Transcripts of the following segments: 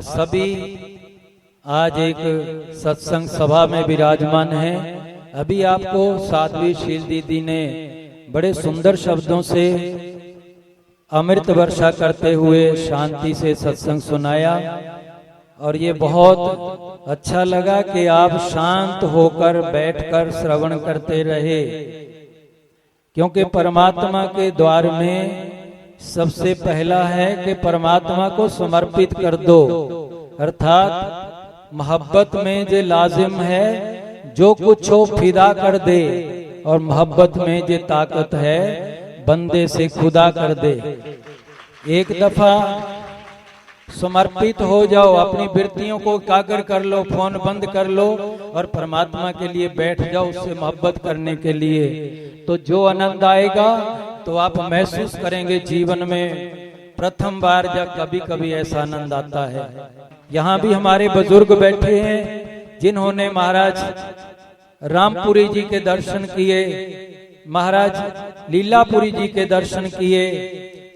सभी आज एक सत्संग सभा में विराजमान हैं। अभी आपको साध्वी शील दीदी ने बड़े सुंदर शब्दों से अमृत वर्षा करते हुए शांति से सत्संग सुनाया और ये बहुत अच्छा लगा कि आप शांत होकर बैठकर श्रवण करते रहे, क्योंकि परमात्मा के द्वार में सबसे पहला है कि परमात्मा को समर्पित कर दो, अर्थात मोहब्बत में जो लाजिम है जो कुछ हो फिदा कर दे, और मोहब्बत में जो ताकत है बंदे से खुदा कर दे। एक दफा समर्पित हो जाओ, अपनी वृत्तियों को एकाग्र कर लो, फोन बंद कर लो और परमात्मा के लिए बैठ जाओ, उससे मोहब्बत करने के लिए। तो जो आनंद आएगा तो आप महसूस करेंगे जीवन में प्रथम बार जब कभी कभी ऐसा आनंद आता है। यहाँ भी हमारे बुजुर्ग बैठे हैं जिन्होंने महाराज रामपुरी जी के दर्शन किए, महाराज लीलापुरी जी के दर्शन किए,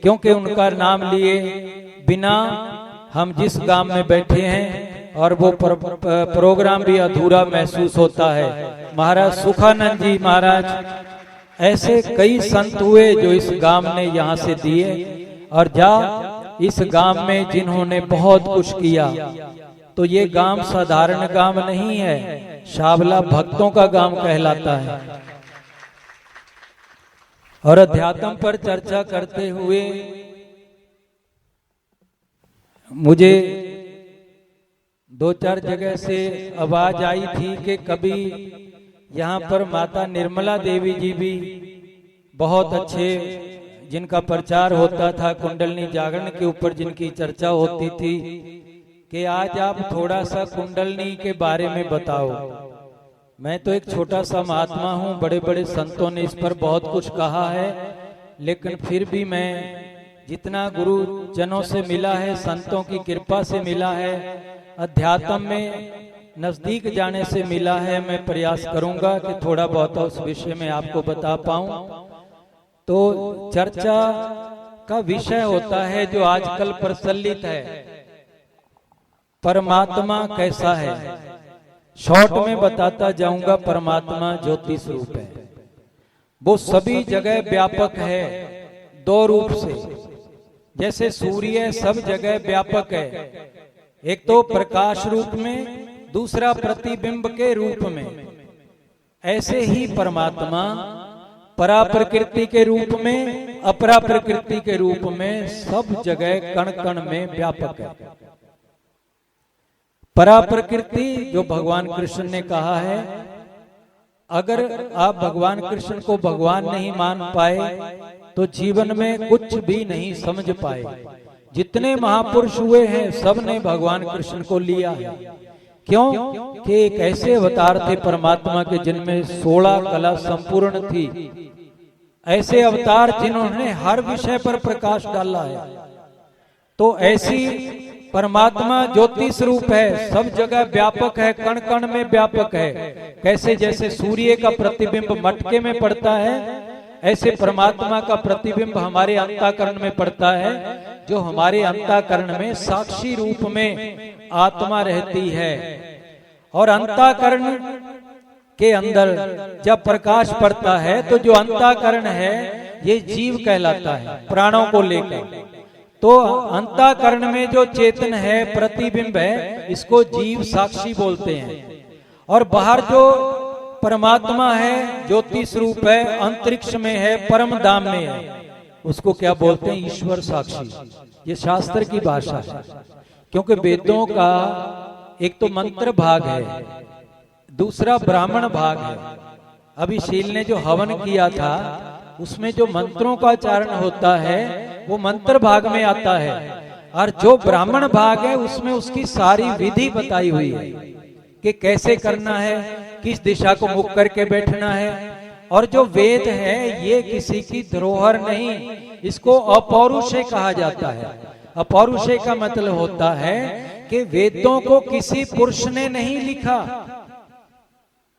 क्योंकि उनका नाम लिए बिना हम जिस गांव में बैठे हैं और वो प्रोग्राम भी अधूरा महसूस होता है। महाराज सुखानंद जी महाराज, ऐसे कई संत हुए जो इस गांव ने यहाँ से दिए, और इस गांव में जिन्होंने बहुत कुछ किया। तो ये गांव साधारण गांव नहीं है, शाबला भक्तों का गांव कहलाता है। और अध्यात्म पर चर्चा करते हुए मुझे 2-4 जगह से आवाज आई थी कि कभी यहाँ पर माता निर्मला देवी जी भी बहुत अच्छे, जिनका प्रचार होता था, कुंडलनी जागरण के ऊपर जिनकी चर्चा होती थी, कि आज आप थोड़ा सा कुंडलनी के बारे में बताओ। मैं तो एक छोटा सा महात्मा हूँ, बड़े बड़े संतों ने इस पर बहुत कुछ कहा है, लेकिन फिर भी मैं जितना गुरु जनों से मिला है, संतों की कृपा से मिला है, अध्यात्म में नजदीक जाने से मिला है, मैं प्रयास करूंगा कि थोड़ा बहुत उस विषय में आपको बता पाऊं। तो चर्चा का विषय होता है जो आजकल प्रचलित है, परमात्मा कैसा है। शॉर्ट में बताता जाऊंगा, परमात्मा ज्योति स्वरूप है, वो सभी जगह व्यापक है, 2 रूप से। जैसे सूर्य सब जगह व्यापक है, एक तो प्रकाश रूप में, दूसरा प्रतिबिंब के रूप में। ऐसे ही परमात्मा परा प्रकृति के रूप में, अपरा प्रकृति के रूप में, सब जगह कण कण में व्यापक है। परा प्रकृति जो भगवान कृष्ण ने कहा है, अगर आप भगवान कृष्ण को भगवान नहीं मान पाए तो जीवन में कुछ भी नहीं समझ पाए। जितने महापुरुष हुए हैं सब ने भगवान कृष्ण को लिया है। क्यों? कि एक ऐसे अवतार थे परमात्मा के जिनमें 16 कला संपूर्ण थी, ऐसे अवतार जिन्होंने हर विषय पर प्रकाश डाला है। तो ऐसी परमात्मा ज्योति स्वरूप है, सब जगह व्यापक है, कण कण में व्यापक है। कैसे जैसे सूर्य का प्रतिबिंब मटके में पड़ता है, ऐसे परमात्मा का प्रतिबिंब हमारे अंतःकरण में पड़ता है, जो हमारे अंतःकरण में साक्षी रूप में आत्मा रहती है। और अंतःकरण के अंदर जब प्रकाश पड़ता है तो जो अंतःकरण है ये जीव कहलाता है, प्राणों को लेकर। तो अंतःकरण में जो चेतन है, प्रतिबिंब है, इसको जीव साक्षी बोलते हैं। और बाहर जो परमात्मा है, ज्योति स्वरूप है, अंतरिक्ष में है, परम धाम में है, उसको क्या बोलते हैं? ईश्वर साक्षी। ये शास्त्र की भाषा है, क्योंकि वेदों का एक तो मंत्र भाग है, दूसरा ब्राह्मण भाग है। अभी शील ने जो हवन किया था उसमें जो मंत्रों का उच्चारण होता है वो मंत्र भाग में आता है, और जो ब्राह्मण भाग है उसमें उसकी सारी विधि बताई हुई है कि कैसे करना है, किस दिशा को मुख करके बैठना है। और जो वेद है ये किसी की धरोहर नहीं, इसको अपौरुषेय कहा जाता है। अपौरुषेय का मतलब होता है कि वेदों को किसी पुरुष ने नहीं लिखा,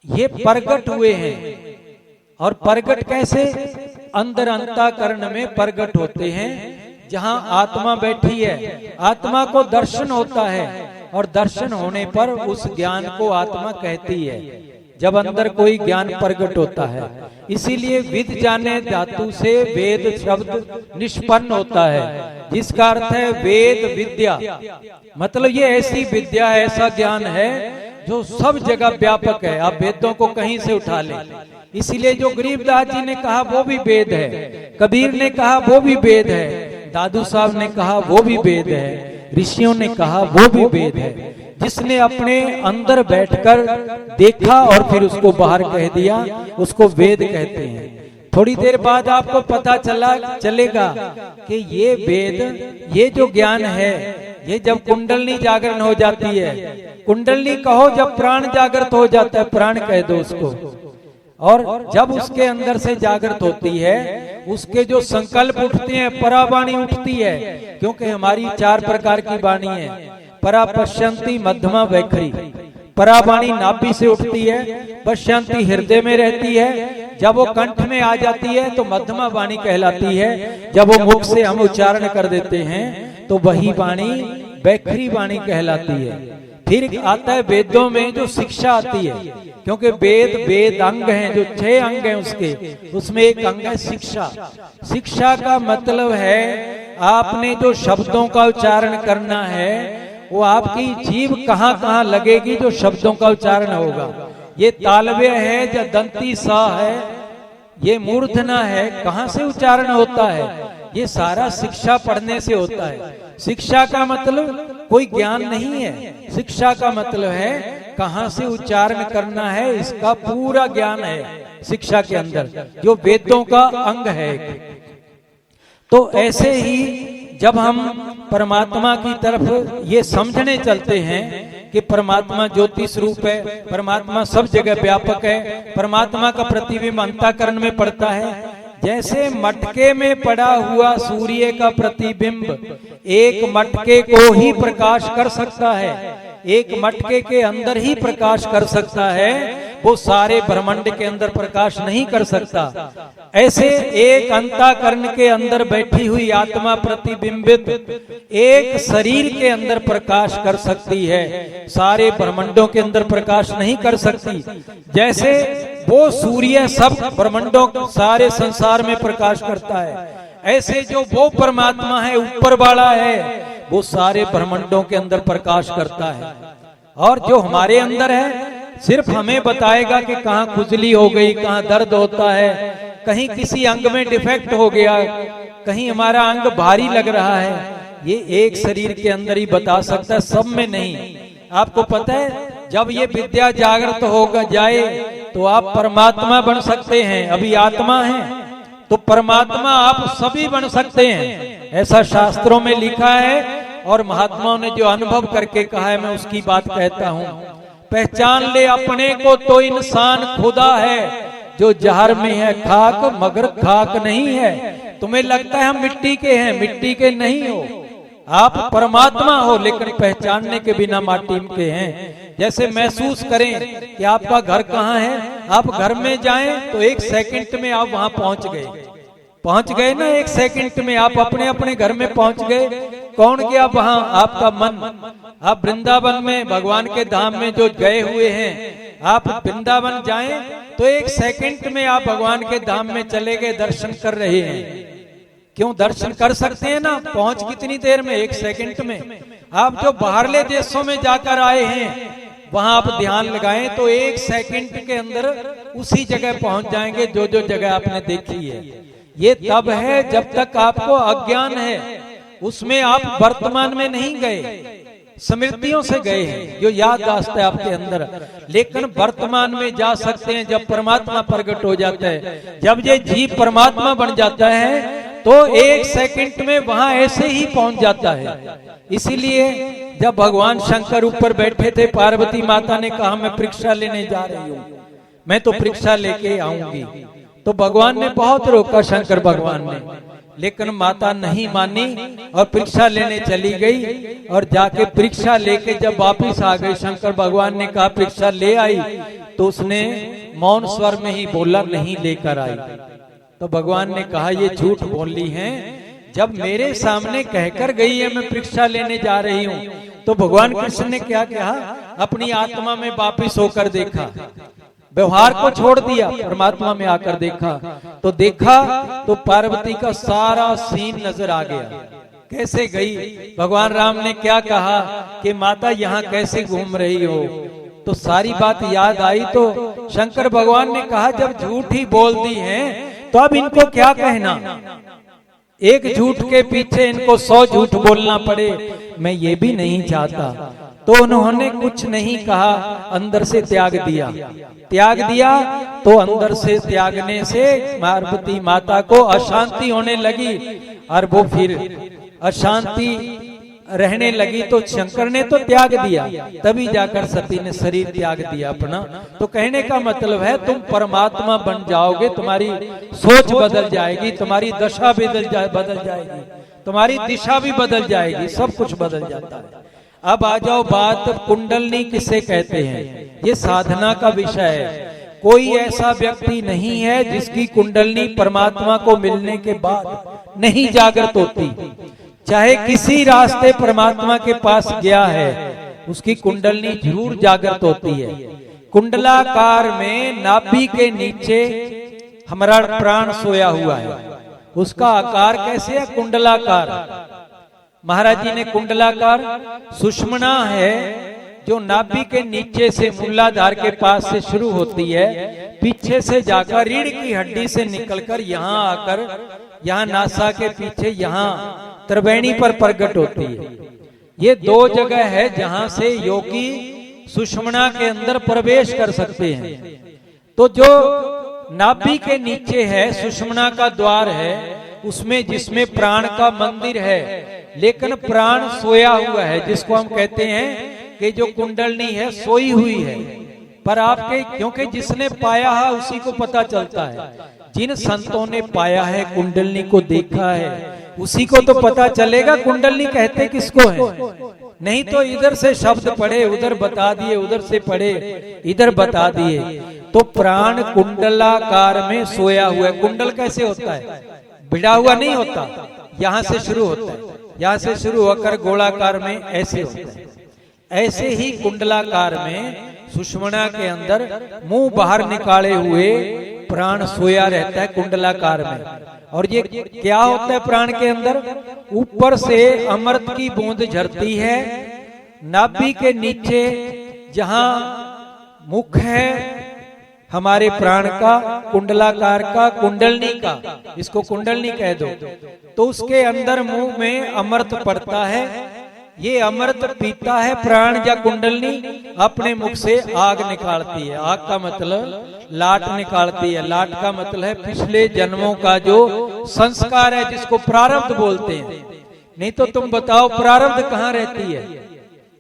ये प्रगट हुए हैं। और प्रगट कैसे? अंदर अंतःकरण में प्रगट होते हैं। जहाँ आत्मा बैठी है, आत्मा को दर्शन होता है और दर्शन होने पर उस ज्ञान को आत्मा कहती है, जब अंदर कोई ज्ञान प्रकट होता है। इसीलिए विद जाने धातु से वेद शब्द निष्पन्न होता है, जिसका अर्थ है वेद विद्या। मतलब ये ऐसी विद्या, ऐसा ज्ञान है जो सब जगह व्यापक है। आप वेदों को कहीं से उठा लें। इसीलिए जो गरीबदास जी ने कहा वो भी वेद है, कबीर ने कहा वो भी वेद है, दादू साहब ने कहा वो भी वेद है, ऋषियों ने कहा वो भी वेद है। जिसने अपने अंदर बैठकर देखा और फिर उसको बाहर कह दिया, उसको वेद कहते हैं। थोड़ी देर बाद आपको पता चलेगा कि ये वेद, ये जो ज्ञान है, ये जब कुंडलनी जागरण हो जाती है, कुंडलनी कहो जब प्राण जागृत हो जाता है, प्राण कह दो उसको, और जब उसके अंदर से जागृत होती है, उसके जो संकल्प उठते हैं, परावाणी उठती है। क्योंकि हमारी 4 प्रकार की वाणी है, परा, पश्यंती, मध्यमा, वैखरी। परावाणी नाभि से उठती है, पश्यंती हृदय में रहती है, जब वो कंठ में आ जाती है तो मध्यमा वाणी कहलाती है, जब वो मुख से हम उच्चारण कर देते हैं तो वही वाणी वैखरी वाणी कहलाती है। फिर आता है वेदों में जो शिक्षा आती है, क्योंकि वेद अंग हैं, जो 6 अंग हैं उसके, उसमें एक अंग है शिक्षा। शिक्षा का मतलब है आपने जो शब्दों का उच्चारण करना है, वो आपकी जीभ कहाँ कहाँ लगेगी, जो शब्दों का उच्चारण होगा। ये तालव्य है, जो दंती सा है, ये मूर्धना है, कहाँ से उच्चारण होता है, ये सारा शिक्षा पढ़ने से होता है। शिक्षा का मतलब कोई ज्ञान नहीं है, शिक्षा का मतलब है कहाँ से उच्चारण करना है, इसका पूरा ज्ञान है शिक्षा के अंदर, जो वेदों का अंग है। तो ऐसे ही जब हम परमात्मा की तरफ ये समझने चलते हैं कि परमात्मा ज्योति स्वरूप है, परमात्मा सब जगह व्यापक है, परमात्मा का प्रतिबिंब अंतःकरण में पड़ता है। जैसे मटके में पड़ा हुआ सूर्य का प्रतिबिंब एक मटके को ही प्रकाश कर सकता है, एक मटके के अंदर ही प्रकाश कर सकता है, वो सारे ब्रह्मांड के अंदर प्रकाश नहीं कर सकता। ऐसे एक अंतःकरण के अंदर बैठी हुई आत्मा प्रतिबिंबित एक शरीर के अंदर प्रकाश कर सकती है, सारे ब्रह्मांडों के अंदर प्रकाश नहीं कर सकती। जैसे वो सूर्य सब ब्रह्मांडों सारे संसार में प्रकाश करता है, ऐसे जो वो परमात्मा है, ऊपर वाला है, वो सारे ब्रह्मांडों के अंदर प्रकाश करता है। और जो हमारे अंदर है सिर्फ हमें बताएगा कि कहाँ खुजली हो गई, कहाँ दर्द होता है, कहीं किसी अंग में डिफेक्ट हो गया, कहीं हमारा अंग भारी लग रहा है, ये एक शरीर के अंदर ही बता सकता है, सब में नहीं। आपको पता है जब ये विद्या जागृत होगा जाए तो आप परमात्मा बन सकते हैं। अभी आत्मा है तो परमात्मा आप सभी बन सकते हैं, ऐसा शास्त्रों में लिखा है और महात्माओं ने जो अनुभव करके कहा है, मैं उसकी बात कहता हूँ। पहचान ले अपने को तो इंसान खुदा है, जो जहर में है खाक मगर खाक नहीं है। तुम्हें लगता है हम मिट्टी के हैं, मिट्टी के नहीं हो, आप परमात्मा हो, लेकिन पहचानने के बिना माटी के हैं। जैसे महसूस करें कि आपका घर कहाँ है, आप घर में जाएं तो 1 सेकंड में आप वहां पहुंच गए ना, 1 सेकंड में आप अपने अपने घर में पहुंच गए। कौन गया वहां? आपका मन। आप वृंदावन में भगवान के धाम में जो गए हुए हैं, आप वृंदावन जाएं तो 1 सेकंड में आप भगवान के धाम में चले गए, दर्शन कर रहे हैं। क्यों दर्शन कर सकते हैं ना, पहुंच कितनी देर में? 1 सेकंड में। आप जो बाहरले देशों में जाकर आए हैं, वहां आप ध्यान लगाएं तो 1 सेकंड के अंदर उसी जगह पहुंच जाएंगे जो जो जगह आपने देखी है। ये तब है जब तक आपको अज्ञान है, उसमें आप वर्तमान में नहीं गए, स्मृतियों से गए हैं, जो याददाश्त है आपके अंदर। लेकिन वर्तमान में जा सकते हैं जब परमात्मा प्रकट हो जाता है। जब ये जीव परमात्मा बन जाता है तो 1 सेकंड में वहां ऐसे ही पहुंच जाता है। इसीलिए जब भगवान शंकर ऊपर बैठे थे, पार्वती माता ने कहा मैं परीक्षा लेने जा रही हूँ, मैं तो परीक्षा लेके आऊंगी। तो भगवान ने बहुत रोका, शंकर भगवान ने, लेकिन माता नहीं मानी और परीक्षा लेने चली गई। और जाके परीक्षा लेके जब वापिस आ गई, शंकर भगवान ने कहा परीक्षा ले आई, तो उसने मौन स्वर में ही बोला नहीं लेकर आई। तो भगवान ने कहा ये झूठ बोली है, जब मेरे सामने कहकर गई है मैं परीक्षा लेने जा रही हूँ, तो भगवान कृष्ण ने क्या कहा? अपनी आत्मा में वापिस होकर देखा, व्यवहार को छोड़ दिया, परमात्मा में आकर देखा तो पार्वती का सारा सीन नजर आ गया। कैसे गई, भगवान राम ने क्या कहा कि माता यहाँ कैसे घूम रही हो, तो सारी बात याद आई। तो शंकर भगवान ने कहा जब झूठ ही बोल दी है तो अब इनको क्या कहना, एक झूठ के पीछे इनको 100 झूठ बोलना पड़े, मैं ये भी नहीं चाहता। तो उन्होंने कुछ नहीं कहा, अंदर से त्याग दिया तो अंदर से त्यागने से पार्वती माता को अशांति होने लगी और वो फिर अशांति रहने लगी। तो शंकर ने तो त्याग दिया, तभी जाकर सती ने शरीर त्याग दिया अपना। तो कहने का मतलब है तुम परमात्मा बन जाओगे, तुम्हारी सोच बदल जाएगी, तुम्हारी दशा बदल जाएगी, तुम्हारी दिशा भी बदल जाएगी, सब कुछ बदल जाता है। अब आ जाओ बात कुंडलनी किसे कहते हैं, ये साधना का विषय है। कोई ऐसा व्यक्ति नहीं है जिसकी कुंडलनी परमात्मा को मिलने के बाद नहीं जागृत होती। चाहे किसी रास्ते परमात्मा के पास गया है, उसकी कुंडलनी जरूर जागृत होती है। कुंडलाकार में नाभि के नीचे हमारा प्राण सोया हुआ है, उसका आकार कैसे है? कुंडलाकार। महाराज जी ने कुंडलाकार सुषुम्ना है जो नाभि के नीचे से मूलाधार के पास से शुरू होती है, पीछे से जाकर रीढ़ की हड्डी से निकलकर यहाँ आकर यहाँ नासा के पीछे यहाँ त्रिवेणी पर प्रकट होती है। ये 2 जगह है जहां से योगी सुषुम्ना के अंदर प्रवेश कर सकते हैं। तो जो नाभि के नीचे है सुषुम्ना का द्वार है, उसमें जिसमें प्राण का मंदिर है, लेकिन प्राण सोया हुआ है, जिसको हम कहते हैं कि जो कुंडलनी है सोई हुई है। पर आपके क्योंकि जिसने पाया है उसी को पता चलता है, जिन संतों ने पाया है कुंडलनी को देखा है उसी को तो पता चलेगा कुंडलनी कहते किसको है। नहीं तो इधर से शब्द पढ़े उधर बता दिए, उधर से पढ़े इधर बता दिए। तो प्राण कुंडलाकार में सोया हुआ है। कुंडल कैसे होता है? भिड़ा हुआ नहीं होता, यहाँ से शुरू होता है, यहाँ से शुरू होकर गोलाकार में ऐसे होता है। ऐसे ही कुंडलाकार में सुषुम्ना के अंदर मुंह बाहर निकाले हुए प्राण सोया रहता है कुंडलाकार में। और ये क्या होता है प्राण के अंदर? ऊपर से अमृत की बूंद झरती है, नाभि के नीचे जहां मुख है हमारे प्राण का, कुंडलाकार का, कुंडलनी का, इसको कुंडलनी कह दो, तो उसके अंदर मुंह में अमृत पड़ता है। ये अमृत पीता है प्राण या कुंडलनी, अपने मुख से आग निकालती है। आग का मतलब लाट निकालती है। लाट का मतलब है पिछले जन्मों का जो संस्कार है, जिसको प्रारब्ध बोलते हैं। नहीं तो तुम बताओ प्रारब्ध कहाँ रहती है?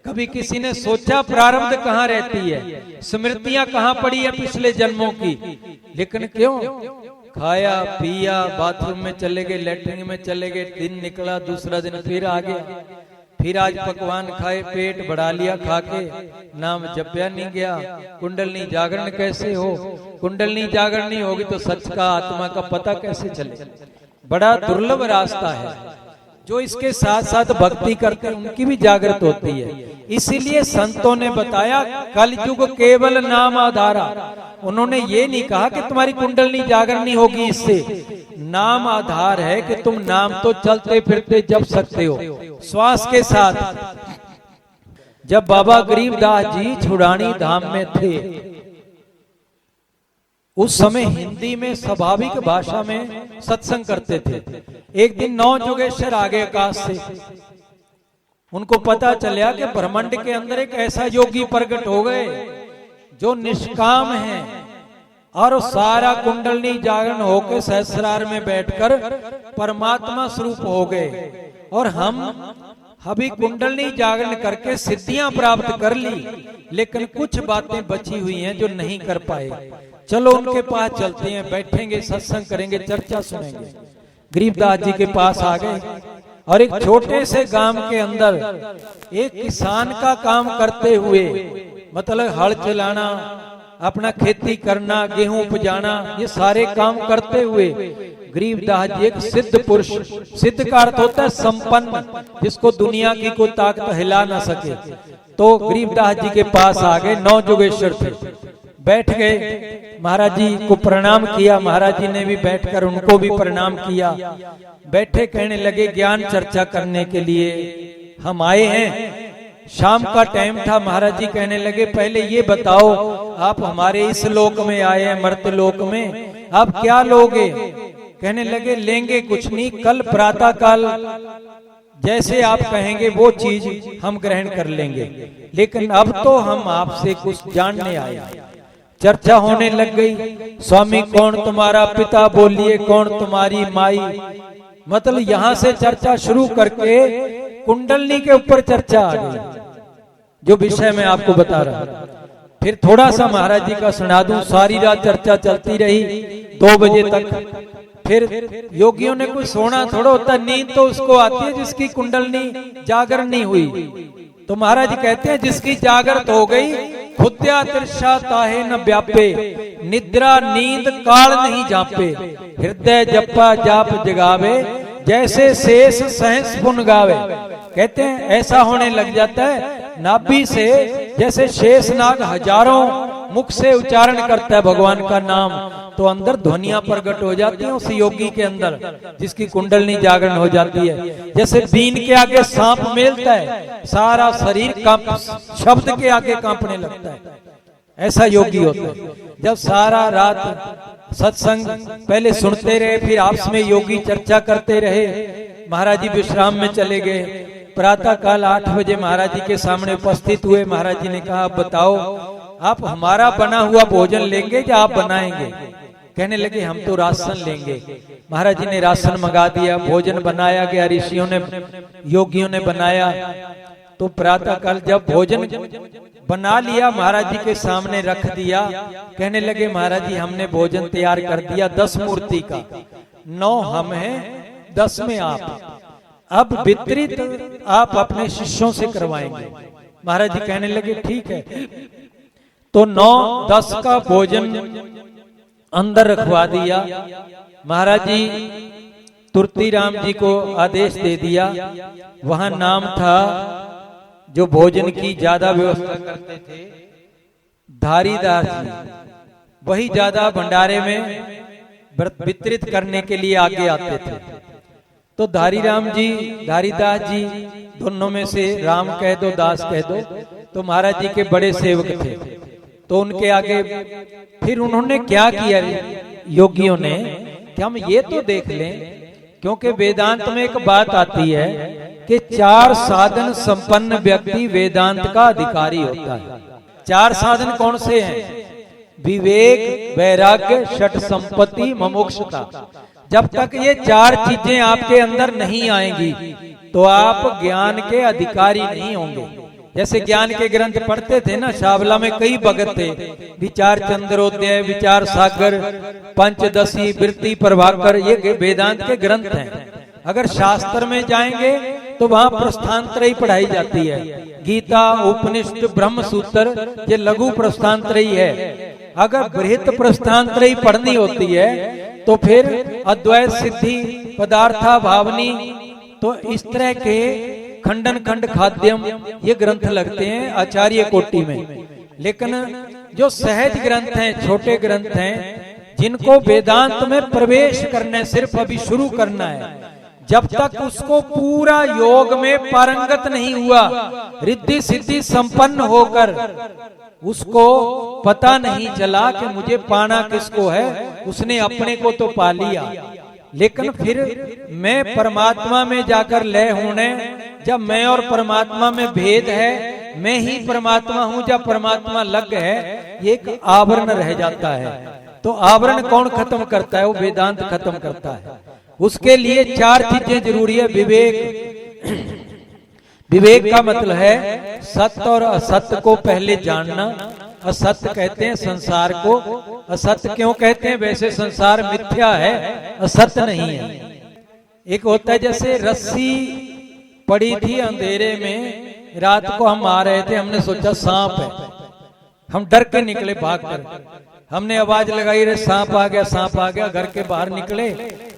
कभी किसी ने सोचा प्रारब्ध कहाँ रहती है? स्मृतियां कहाँ पड़ी है पिछले जन्मों की? लेकिन क्यों? खाया पिया, बाथरूम में चले गए, लेटरिन में चले गए, दिन निकला, दूसरा दिन फिर आ गया, फिर आज पकवान खाए, पेट बढ़ा लिया खा के, नाम जपया नहीं गया। कुंडलनी जागरण कैसे हो? कुंडलनी जागरण नहीं होगी तो सच का आत्मा का पता कैसे चले? बड़ा दुर्लभ रास्ता है। जो इसके साथ साथ भक्ति करते हैं उनकी भी जागृत होती है। इसीलिए संतों ने बताया कलयुग केवल नाम आधारा। उन्होंने ये नहीं कहा कि तुम्हारी कुंडलनी जागरणी होगी, इससे नाम आधार है कि तुम नाम तो चलते फिरते जप सकते हो श्वास के साथ। जब बाबा गरीबदास जी छुड़ानी धाम में थे, उस समय हिंदी में स्वाभाविक भाषा में सत्संग करते थे। एक दिन 9 जोगेश्वर आ गए आकाश से। उनको पता चला कि ब्रह्मांड के अंदर एक ऐसा योगी प्रकट हो गए जो निष्काम है, और सारा कुंडलनी जागरण होकर सहस्रार में बैठकर परमात्मा स्वरूप हो गए। और हम अभी कुंडलनी जागरण करके सिद्धियां प्राप्त कर ली, लेकिन कुछ बातें बची हुई हैं जो नहीं कर पाए। चलो उनके पास चलते हैं, बैठेंगे, सत्संग करेंगे, चर्चा सुनेंगे। गरीबदास जी के पास आ गए और एक छोटे से गांव के अंदर एक किसान का काम करते हुए, मतलब हल चलाना, अपना खेती करना, गेहूं उपजाना, ये सारे काम करते हुए गरीबदास जी एक सिद्ध पुरुष, सिद्ध का अर्थ होता है संपन्न, जिसको दुनिया की कोई ताकत हिला ना सके। तो गरीबदास जी के पास आ गए, 9 जोगेश्वर थे, बैठ गए, महाराज जी को प्रणाम किया, महाराज जी ने भी बैठकर उनको भी प्रणाम किया। बैठे, कहने लगे ज्ञान चर्चा करने के लिए हम आए हैं। शाम का टाइम था। महाराज जी कहने लगे पहले ये बताओ, आप हमारे इस लोक में आए हैं, मर्त्य लोक में, आप क्या लोगे? कहने लगे लेंगे कुछ नहीं, कल प्रातः काल जैसे आप कहेंगे वो चीज हम ग्रहण कर लेंगे, लेकिन अब तो हम आपसे कुछ जानने आए। चर्चा होने लग गई। स्वामी कौन तुम्हारा पिता, बोलिए कौन तुम्हारी माई। मतलब यहाँ से चर्चा शुरू करके कुंडलनी के ऊपर चर्चा आ गई, जो विषय मैं आपको बता रहा हूं। फिर थोड़ा सा महाराज जी का सुना दूं। सारी रात चर्चा चलती रही 2 बजे तक। फिर योगियों ने कुछ सोना थोड़ा होता, नींद तो उसको आती है जिसकी कुंडलनी जागरण नहीं हुई। तो महाराज जी कहते हैं जिसकी जागृत हो गई, खुद्या तिरछा ताहे न व्यापे, निद्रा नींद काल नहीं जापे, हृदय जपा जाप जगावे, जैसे शेष सहस पुन गावे। कहते हैं ऐसा होने लग जाता है, नाभि से जैसे शेष नाग हजारों मुख से उच्चारण करता है भगवान का नाम, तो अंदर ध्वनियां प्रकट हो जाती हैं उस योगी के अंदर, जिसकी कुंडलनी जागरण हो जाती है। जैसे बीन के आगे सांप मेलता है, सारा शरीर कांप, शब्द के आगे कांपने लगता है, ऐसा योगी होता है। जब सारा रात सत्संग पहले सुनते रहे, फिर आपस में योगी चर्चा करते रहे। महाराज जी विश्राम में चले गए। प्रातः काल 8 बजे महाराज जी के सामने उपस्थित हुए। महाराज जी ने कहा बताओ आप हमारा बना हुआ भोजन लेंगे या आप बनाएंगे? कहने लगे हम तो राशन लेंगे। महाराज जी ने राशन मंगा दिया, भोजन बनाया गया, ऋषियों ने योगियों ने बनाया। तो प्रातः काल जब भोजन बना लिया, महाराज जी के सामने रख दिया, कहने लगे महाराज जी हमने भोजन तैयार कर दिया 10 मूर्ति का, 9 हम हैं, 10 में आप, अब वितरित आप अपने शिष्यों से करवाएंगे। महाराज जी कहने लगे ठीक है। तो 9-10 का भोजन अंदर रखवा दिया। महाराज जी तुर्तीराम जी को आदेश दे दिया। वहां नाम था जो भोजन की ज्यादा व्यवस्था करते थे, धारीदास जी, वही ज्यादा भंडारे में वितरित करने के लिए आगे आते थे। तो धारीराम जी, धारीदास जी, दोनों में से राम कह दो दास कह दो, तो महाराज जी के बड़े सेवक थे। तो उनके आगे फिर उन्होंने क्या किया योगियों ने कि हम ये तो देख लें, क्योंकि वेदांत में एक बात आती है कि 4 साधन संपन्न व्यक्ति वेदांत का अधिकारी होता है। 4 साधन कौन से हैं? विवेक, वैराग्य, षट संपत्ति, मुमुक्षुता। जब तक ये 4 चीजें आपके अंदर नहीं आएंगी तो आप ज्ञान के अधिकारी नहीं होंगे। जैसे ज्ञान के ग्रंथ पढ़ते थे ना, शावला में कई भगत थे, विचार चंद्रोदय, विचार सागर, पंचदशी, वृत्ति प्रभाकर, ये वेदांत के ग्रंथ हैं। अगर शास्त्र में जाएंगे तो वहां प्रस्थानत्रयी पढ़ाई जाती है। गीता, उपनिषद, ब्रह्म सूत्र, ये लघु प्रस्थानत्रयी है। अगर बृहत प्रस्थानत्रयी पढ़नी होती है तो फिर अद्वैत, सिद्धि, पदार्था, भावनी, तो इस तरह के खंडन खंड खाद्यम ये ग्रंथ लगते हैं आचार्य कोटि में। लेकिन जो सहज ग्रंथ हैं, छोटे ग्रंथ हैं, जिनको वेदांत में प्रवेश करने सिर्फ अभी शुरू करना है, जब तक उसको पूरा योग में पारंगत नहीं हुआ, रिद्धि सिद्धि संपन्न होकर उसको पता नहीं चला कि मुझे पाना किसको है, उसने अपने को तो पा लिया, लेकिन फिर मैं परमात्मा में जाकर लय होने, जब मैं और परमात्मा में भेद है, मैं ही परमात्मा हूं जब परमात्मा लग है, ये एक आवरण रह जाता है। तो आवरण कौन खत्म करता है? वो वेदांत खत्म करता है। उसके लिए 4 चीजें जरूरी है। विवेक, विवेक का मतलब है सत्य और असत्य को पहले जानना। असत्य कहते हैं संसार को। असत्य क्यों कहते हैं? वैसे संसार मिथ्या है, असत्य नहीं है। एक होता है जैसे रस्सी पड़ी थी अंधेरे में, रात को हम आ रहे थे, हमने सोचा सांप है, हम डर के निकले भाग कर, हमने आवाज लगाई, रे सांप आ गया, सांप आ गया। घर के बाहर निकले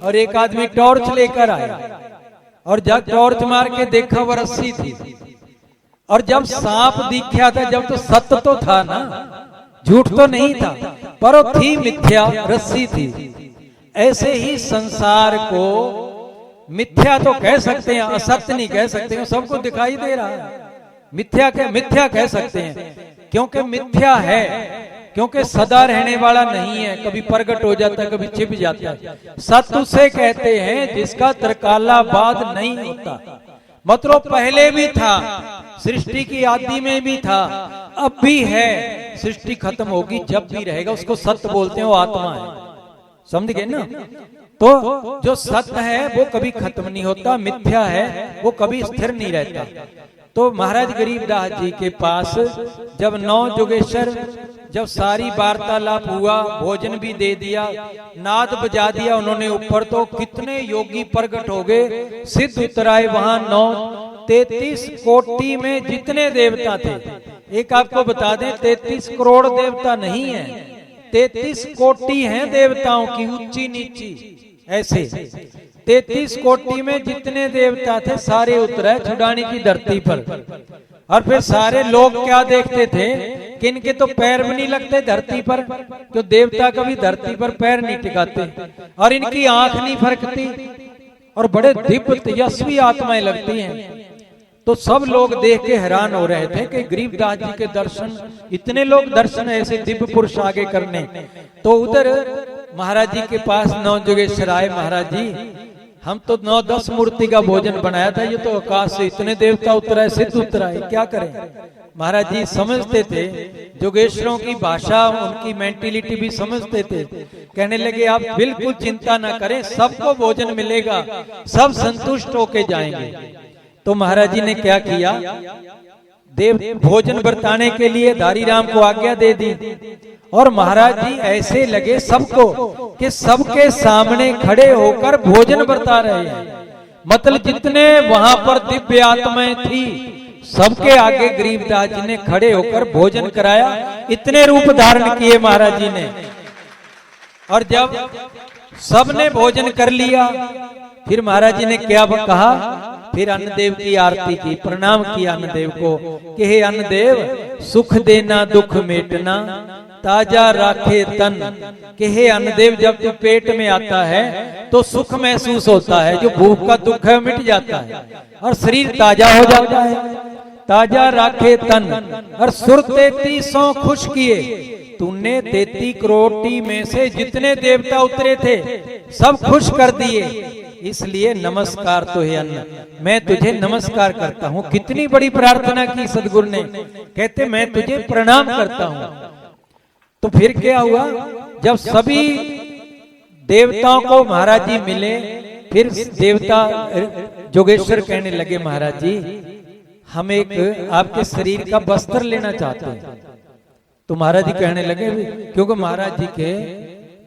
और एक आदमी टॉर्च लेकर आया और जब टॉर्च मार के देखा वो रस्सी थी। और जब सांप दिखा था, जब तो सत्य तो था ना, झूठ तो नहीं था, पर वो थी मिथ्या, रस्सी थी। ऐसे ही संसार को मिथ्या तो कह सकते हैं, असत्य नहीं कह सकते, सबको दिखाई दे रहा है। मिथ्या कह सकते हैं क्योंकि मिथ्या है, क्योंकि सदा रहने वाला नहीं है, कभी प्रकट हो जाता है, कभी छिप जाता है। सत्य उसे कहते हैं जिसका त्रिकालाबाद नहीं होता, मतलब पहले भी था, सृष्टि की आदि में भी था, अब भी है, सृष्टि खत्म होगी जब भी रहेगा, उसको सत्य बोलते हैं, वो आत्मा है। समझ गए ना? तो जो सत्य है वो कभी खत्म नहीं होता, मिथ्या है वो कभी स्थिर नहीं रहता। तो महाराज गरीबदास जी के पास जब 9 जोगेश्वर, जब सारी वार्तालाप हुआ, भोजन भी दे दिया, नाद बजा दिया उन्होंने ऊपर, तो कितने योगी प्रकट हो गए, सिद्ध उतराए वहां 33 कोटि में जितने देवता थे। एक आपको बता दें, 33 करोड़ देवता नहीं है, 33 कोटि हैं देवताओं की, ऊंची नीची ऐसे। 33 कोटि में जितने देवता थे सारे उतरे छुड़ानी की धरती पर। और फिर सारे लोग क्या देखते थे कि इनके तो पैर भी नहीं लगते धरती पर, तो देवता कभी धरती पर पैर नहीं टिकाते, और इनकी आंख नहीं फरकती, और बड़े दिव्य तेजस्वी आत्माएं लगती हैं। तो सब लोग देख के हैरान हो रहे थे कि गरीबदास जी के दर्शन, इतने लोग दर्शन ऐसे दिव्य पुरुष आगे करने। तो उधर महाराज जी के पास 9 जोगेश्वर आए, महाराज जी हम तो 9-10 मूर्ति का भोजन बनाया था, ये तो आकाश से इतने देवता उतराए, सिद्ध उतराए, क्या करें? महाराज जी समझते थे जोगेश्वरों की भाषा, उनकी मेंटेलिटी भी समझते थे। कहने लगे आप बिल्कुल चिंता ना करें, सबको भोजन मिलेगा, सब संतुष्ट होके जाएंगे। तो महाराज जी ने क्या किया, देव भोजन बरताने के लिए धारी राम को आज्ञा दे दी, और महाराज जी ऐसे लगे सबको कि सबके सामने खड़े होकर भोजन बरता रहे हैं। मतलब जितने वहां पर दिव्य आत्माएं थी, सबके आगे गरीबदास जी ने खड़े होकर भोजन कराया। इतने रूप धारण किए महाराज जी ने। और जब सबने भोजन कर लिया, फिर महाराज जी ने क्या कहा, फिर अन्नदेव की आरती की, प्रणाम किया अन्नदेव को कि हे अन्नदेव, सुख देना दुख मेटना, ताजा राखे तन। कि हे अन्नदेव, जब तू पेट में आता है तो सुख महसूस होता है, जो भूख का दुख है मिट जाता है और शरीर ताजा हो जाता है। ताजा राखे तन, और सुर 33 खुश किए। तूने 33 करोड़ में से जितने देवता उतरे थे सब खुश कर दिए, इसलिए नमस्कार तो है अन्न, मैं तुझे नमस्कार करता हूँ। कितनी बड़ी प्रार्थना की सदगुरु ने, कहते मैं तुझे प्रणाम करता हूँ। तो फिर क्या हुआ, जब सभी देवताओं को महाराज जी मिले, फिर देवता जोगेश्वर कहने लगे महाराज जी हम एक आपके शरीर का वस्त्र लेना चाहते हैं। तो महाराज जी कहने लगे, क्योंकि महाराज जी के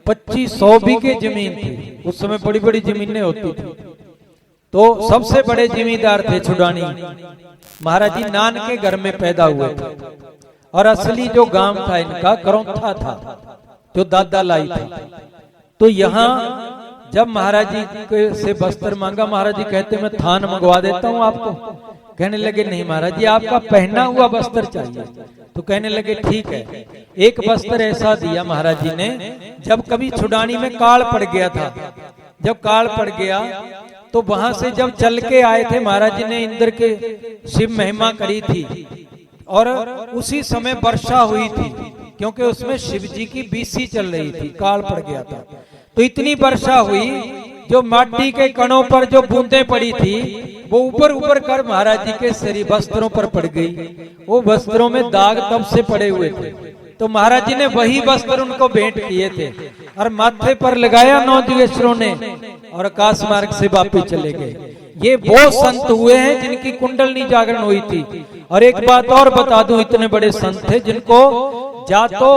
2500 बीघे जमीन थी, उस समय बड़ी बड़ी जमीनें होती थी, तो सबसे बड़े जमींदार थे छुड़ानी। महाराज जी नान के घर में पैदा हुए थे, और असली जो गांव था इनका करौथा था, जो दादा लाई था। तो यहाँ जब महाराज जी से वस्त्र मांगा, महाराज जी कहते मैं थान मंगवा देता हूँ आपको। कहने लगे नहीं महाराज जी, आपका पहना हुआ वस्त्र चाहिए। तो कहने लगे ठीक है। एक वस्त्र ऐसा दिया महाराज जी ने, जब कभी छुड़ानी में काल पड़ गया था, जब काल पड़ गया तो वहां से जब चल के आए थे, महाराज जी ने इंद्र के शिव महिमा करी थी, और उसी समय वर्षा हुई थी, क्योंकि उसमें शिव जी की बीसी चल रही थी, काल पड़ गया था। तो इतनी वर्षा हुई, जो माटी के कणों पर जो बूंदें पड़ी थी वो ऊपर ऊपर कर महाराज जी के शरीर वस्त्रों पर पड़ गई। वो वस्त्रों में दाग तब से पड़े हुए थे। तो महाराज जी ने वही वस्त्र उनको भेंट किए थे, और माथे पर लगाया 9 जोगेश्वरों ने, और आकाश मार्ग से वापिस चले गए। ये वो संत हुए हैं जिनकी कुंडलनी जागरण हुई थी। और एक बात और बता दूं, इतने बड़े संत थे जिनको जा तो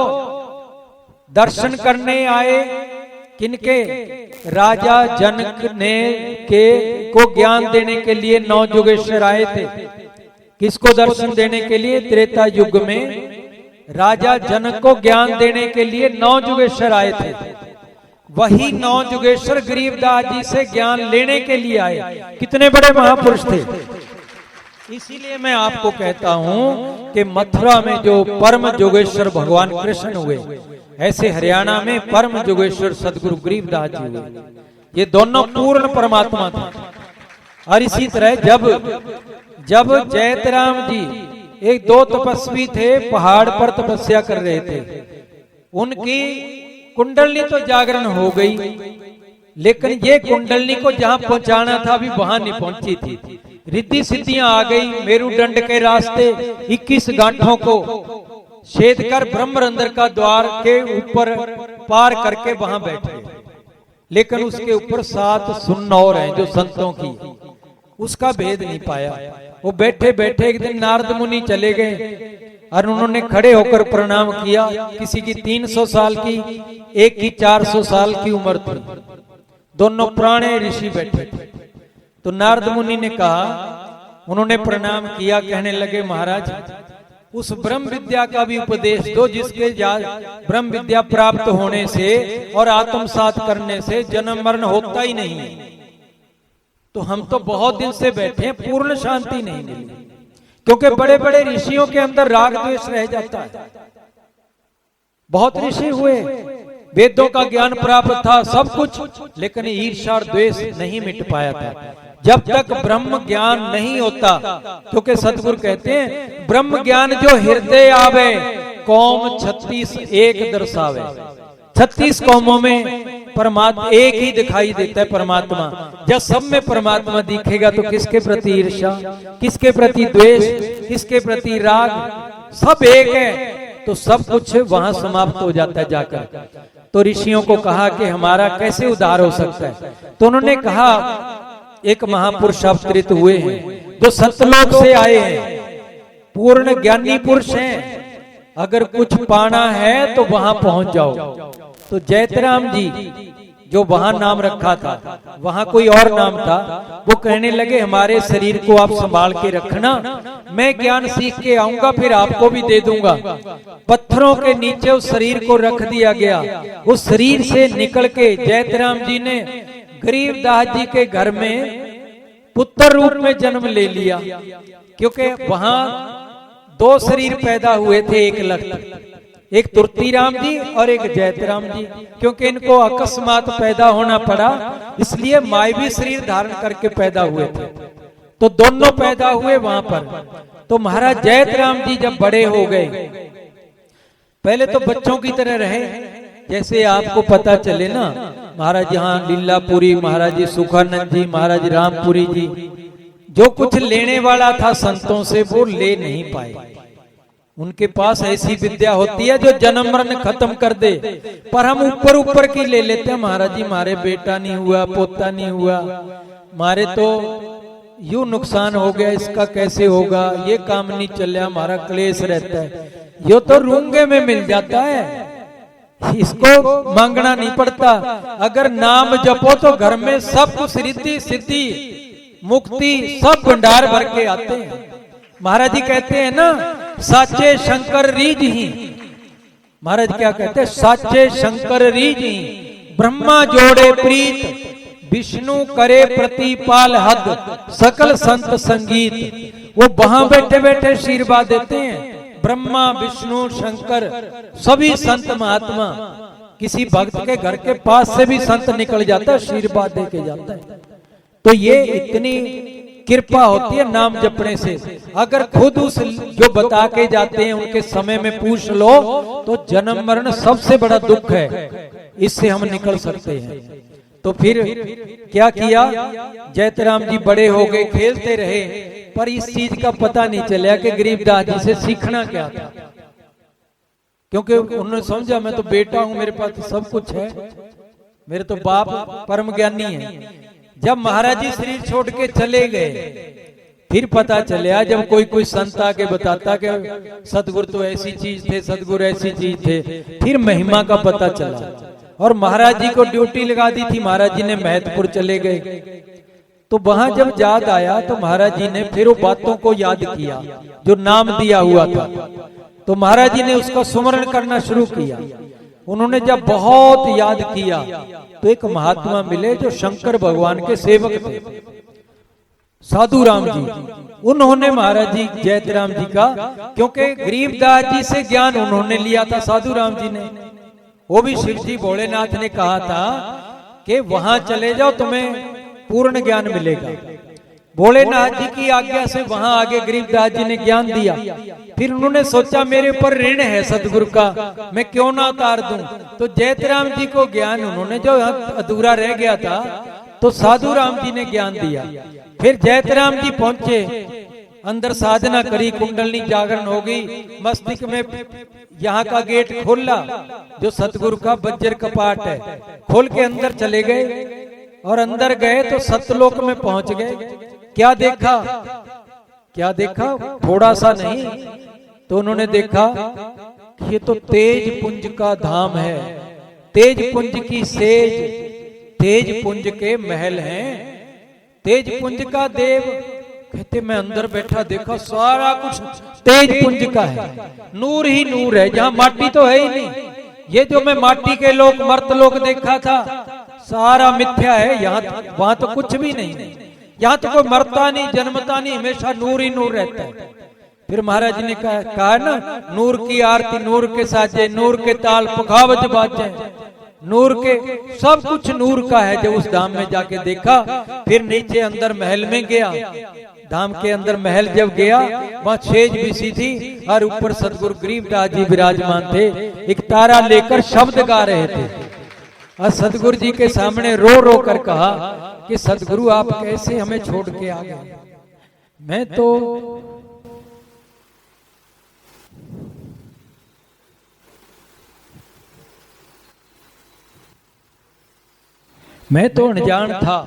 दर्शन करने आए किनके, राजा जनक ने के को ज्ञान देने के लिए 9 जोगेश्वर आए थे। किसको दर्शन देने के लिए? त्रेता युग में राजा जनक को ज्ञान देने के लिए 9 जुगेश्वर आए थे। वही 9 जुगेश्वर गरीबदास जी से ज्ञान लेने के लिए आए। कितने बड़े महापुरुष थे। इसीलिए मैं आपको कहता हूं कि मथुरा में जो परम जोगेश्वर भगवान कृष्ण हुए, ऐसे हरियाणा में परम जोगेश्वर सदगुरु गरीबदास जी हुए। ये दोनों पूर्ण परमात्मा थे। और इसी तरह जब जयतराम जी, एक 2 तपस्वी थे, पहाड़ पर तपस्या कर रहे थे। उनकी कुंडलनी तो जागरण हो गई, लेकिन ये कुंडलनी को जहां पहुंचाना था अभी वहां नहीं पहुंची थी। रिद्धि सिद्धियां आ गई। मेरुदंड के रास्ते 21 गांठों को छेद कर ब्रह्मरंध्र का द्वार के ऊपर पार करके वहां बैठे। लेकिन उसके ऊपर 7 सुन्न और हैं जो संतों की, उसका भेद नहीं पाया। वो बैठे बैठे एक दिन नारद मुनि चले गए और उन्होंने खड़े होकर प्रणाम किया। किसी की 300 साल की, एक की 400 साल की उम्र थी। दोनों पुराने ऋषि बैठे थे। तो नारद मुनि ने कहा, उन्होंने प्रणाम किया, कहने लगे महाराज उस ब्रह्म विद्या का भी उपदेश दो जिसके ब्रह्म विद्या प्राप्त होने से और आत्मसात करने से जन्म मरण होता ही नहीं है। तो हम तो बहुत दिन से बैठे हैं, पूर्ण शांति नहीं मिली, क्योंकि बड़े बड़े ऋषियों के अंदर राग द्वेष रह जाता है। बहुत ऋषि हुए, वेदों का ज्ञान प्राप्त था, सब कुछ, लेकिन ईर्ष्या और द्वेष नहीं मिट पाया था। जब तक ब्रह्म ज्ञान नहीं होता, क्योंकि सतगुरु कहते हैं ब्रह्म ज्ञान जो हृदय आवे कौम 36 एक दर्शावे। 36 कौमों में परमात्मा एक ही दिखाई देता है परमात्मा। जब सब में परमात्मा दिखेगा तो किसके प्रति ईर्ष्या, किसके प्रति द्वेष, किसके प्रति राग, सब एक है, तो सब कुछ वहां समाप्त हो जाता है जाकर। तो ऋषियों को कहा कि हमारा कैसे उद्धार हो सकता है। तो उन्होंने कहा एक महापुरुष अवतरित हुए हैं जो सतलोक से आए हैं, पूर्ण ज्ञानी पुरुष हैं, अगर कुछ पाना है तो वहां पहुंच जाओ। तो जयतराम जी जो वहां नाम रखा था, वहां कोई और नाम था, वो कहने लगे हमारे शरीर को आप संभाल के रखना, मैं ज्ञान सीख के आऊंगा फिर आपको भी दे दूंगा। पत्थरों के नीचे उस शरीर को रख दिया गया। उस शरीर से निकल के जयतराम जी ने गरीबदास जी के घर में पुत्र रूप में जन्म ले लिया, क्योंकि वहां 2 शरीर पैदा हुए थे, एक लखत, एक तुर्तीराम जी और एक जयतराम जी। क्योंकि इनको अकस्मात पैदा होना पड़ा, इसलिए मायवी शरीर धारण करके पैदा हुए थे। तो दोनों पैदा हुए वहां पर। तो महाराज जयतराम जी जब बड़े हो गए, पहले तो बच्चों की तरह रहे, जैसे आपको पता चले ना, महाराज यहाँ लीलापुरी, महाराज जी सुखानंद जी, महाराज रामपुरी जी, जो कुछ लेने वाला था संतों से वो ले नहीं पाए। उनके पास ऐसी विद्या होती है जो जन्म मरण खत्म कर दे, पर हम ऊपर ऊपर की ले लेते हैं। महाराज जी मारे बेटा नहीं हुआ, पोता नहीं हुआ, मारे तो यूं नुकसान हो गया, इसका कैसे होगा, ये काम नहीं चल, हमारा क्लेश रहता है। ये तो रूंगे में मिल जाता है, इसको मांगना नहीं पड़ता। अगर नाम जपो तो घर में सब कुछ रिद्धि सिद्धि मुक्ति सब भंडार भर के आते हैं। महाराज जी कहते हैं ना, साचे शंकर रीज ही, महाराज क्या कहते हैं, साचे शंकर रीज ही, ब्रह्मा जोड़े प्रीत, विष्णु करे प्रतिपाल हद, सकल संत संगीत। वो वहां बैठे बैठे आशीर्वाद देते हैं। ब्रह्मा विष्णु शंकर सभी संत महात्मा, किसी भक्त के घर के पास से भी संत निकल जाता है, आशीर्वाद दे के जाता है। तो ये इतनी कृपा होती है नाम जपने से। अगर खुद उस जो बता के जाते हैं उनके समय में पूछ लो तो जन्म मरण सबसे बड़ा दुख है, इससे हम निकल सकते हैं। तो फिर क्या किया, जयतराम जी बड़े हो गए, खेलते रहे, पर इस चीज का पता नहीं चला कि गरीबदास जी से सीखना क्या था। क्योंकि उन्होंने समझा मैं तो बेटा हूं, मेरे पास तो सब कुछ है, मेरे तो बाप परम ज्ञानी है। जब महाराज जी शरीर छोड़ के चले गए, फिर पता चला, जब कोई कोई संत आके बताता कि सतगुरु तो ऐसी चीज थे, सतगुरु ऐसी चीज थे, फिर महिमा का पता चला। और महाराज जी को ड्यूटी लगा दी थी, महाराज जी ने महतपुर चले गए। तो वहां जब याद आया तो महाराज जी ने फिर वो बातों को याद किया जो नाम दिया हुआ था। तो महाराज जी ने उसका सुमरण करना शुरू किया। उन्होंने जब बहुत याद किया तो एक महात्मा मिले जो शंकर भगवान के सेवक थे, साधु राम जी। उन्होंने महाराज जी जयतराम जी का, क्योंकि गरीबदास जी से ज्ञान उन्होंने लिया था साधु राम जी ने, वो भी शिव जी भोलेनाथ ने कहा था कि वहां चले जाओ तुम्हें पूर्ण ज्ञान मिलेगा। भोलेनाथ जी की आज्ञा से वहां आगे गरीबदास जी ने ज्ञान दिया। फिर उन्होंने सोचा मेरे ऊपर ऋण है सतगुरु का, मैं क्यों ना उतार दूं। तो जयतराम जी को ज्ञान उन्होंने, जो अधूरा रह गया था, तो साधु राम जी ने ज्ञान दिया। फिर जयतराम जी पहुंचे, अंदर साधना करी, कुंडलनी जागरण हो गई, मस्तिष्क में यहाँ का गेट खोला जो सतगुरु का बज्जर कपाट है, खोल के अंदर चले गए। और अंदर गए तो सतलोक में पहुंच गए। क्या देखा, क्या देखा, थोड़ा सा नहीं, तो उन्होंने देखा कि ये तो तेज पुंज का धाम है, तेज पुंज की सेज, तेज पुंज के महल हैं, तेज पुंज का देव। कहते मैं अंदर बैठा देखा सारा कुछ तेज पुंज का है, नूर ही नूर है, जहां माटी तो है ही नहीं। ये जो मैं माटी के लोग, मर्त लोग देखा था, सारा मिथ्या है। यहाँ वहां तो कुछ भी नहीं, यहाँ तो कोई मरता नहीं, जन्मता नहीं, हमेशा नूर ही नूर रहता है। फिर महाराज ने कहा ना, नूर की आरती नूर के साजे, नूर के ताल पुखावज बाजे, नूर के सब कुछ नूर का है। जब उस धाम में जाके देखा, फिर नीचे अंदर महल में गया, धाम के अंदर महल जब गया, वहां छेज बिछी थी और ऊपर सतगुरु गरीबदास जी विराजमान थे, एक तारा लेकर शब्द गा रहे थे। और सतगुरु जी के सामने रो रो कर कहा कि सतगुरु आप कैसे हमें छोड़ के आ गए। मैं तो अनजान था,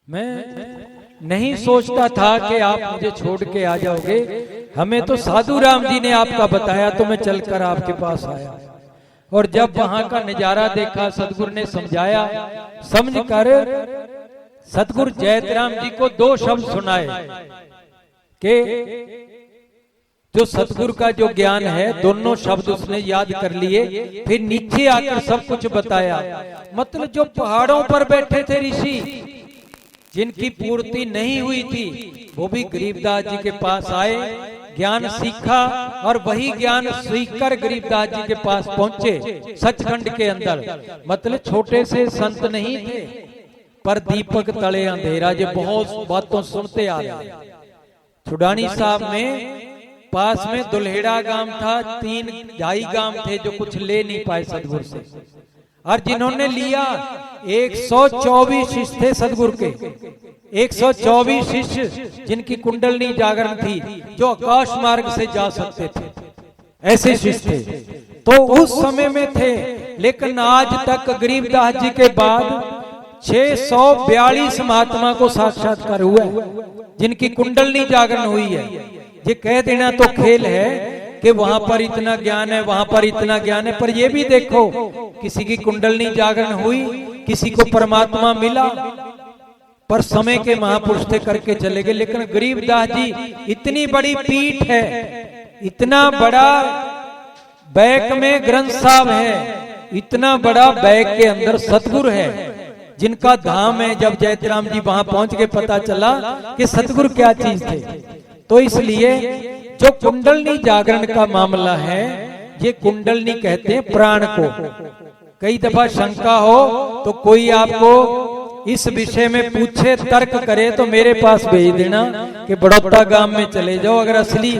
मैं नहीं सोचता था कि आप मुझे छोड़ के आ जाओगे। हमें तो साधु राम जी ने आपका बताया तो मैं चलकर आपके पास आया। और जब वहां का नजारा देखा, सतगुरु ने समझाया, समझकर सतगुरु जयतराम जी को दो शब्द सुनाए कि जो सतगुरु का जो ज्ञान है, दोनों शब्द उसने याद कर लिए। फिर नीचे आकर सब कुछ बताया। मतलब जो पहाड़ों पर बैठे थे ऋषि, जिनकी पूर्ति नहीं हुई थी, वो भी गरीबदास जी के पास आए, ज्ञान सीखा, और वही ज्ञान सीखकर गरीबदास जी के पास पहुंचे सचखंड के अंदर। मतलब छोटे से संत नहीं थे, पर दीपक तले अंधेरा, जो बहुत बातों सुनते आ रहे। छुडानी साहब में पास में दुल्हेड़ा गांव था, 3 गांव थे जो कुछ ले नहीं पाए सतगुरु से, और जिन्होंने लिया 124 शिष्य थे सतगुरु के, 124 शिष्य जिनकी कुंडलनी जागरण थी, जो आकाश मार्ग से जा सकते थे, ऐसे शिष्य थे। तो उस समय में थे। लेकिन आज तक गरीबदास जी के बाद 642 महात्मा को साक्षात्कार हुआ है, जिनकी कुंडलनी जागरण हुई है। ये कह देना तो खेल है कि वहां पर इतना ज्ञान है, वहां पर इतना ज्ञान है, पर ये भी देखो किसी की कुंडलनी जागरण हुई, किसी को परमात्मा मिला, पर समय के महापुरुष थे करके चले गए। लेकिन गरीबदास जी इतनी बड़ी पीठ है, इतना बड़ा बैक में ग्रंथ साहब है, इतना बड़ा बैक के अंदर सतगुरु है, जिनका धाम है। जब जयतराम जी वहां पहुंच के पता चला कि सतगुरु क्या चीज थे। तो इसलिए जो कुंडलनी जागरण का मामला है, ये कुंडलनी कहते हैं प्राण को। कई दफा शंका हो तो कोई आपको इस विषय में पूछे, तर्क करे, तो मेरे पास भेज देना कि बड़ौदा गांव में चले जाओ। अगर असली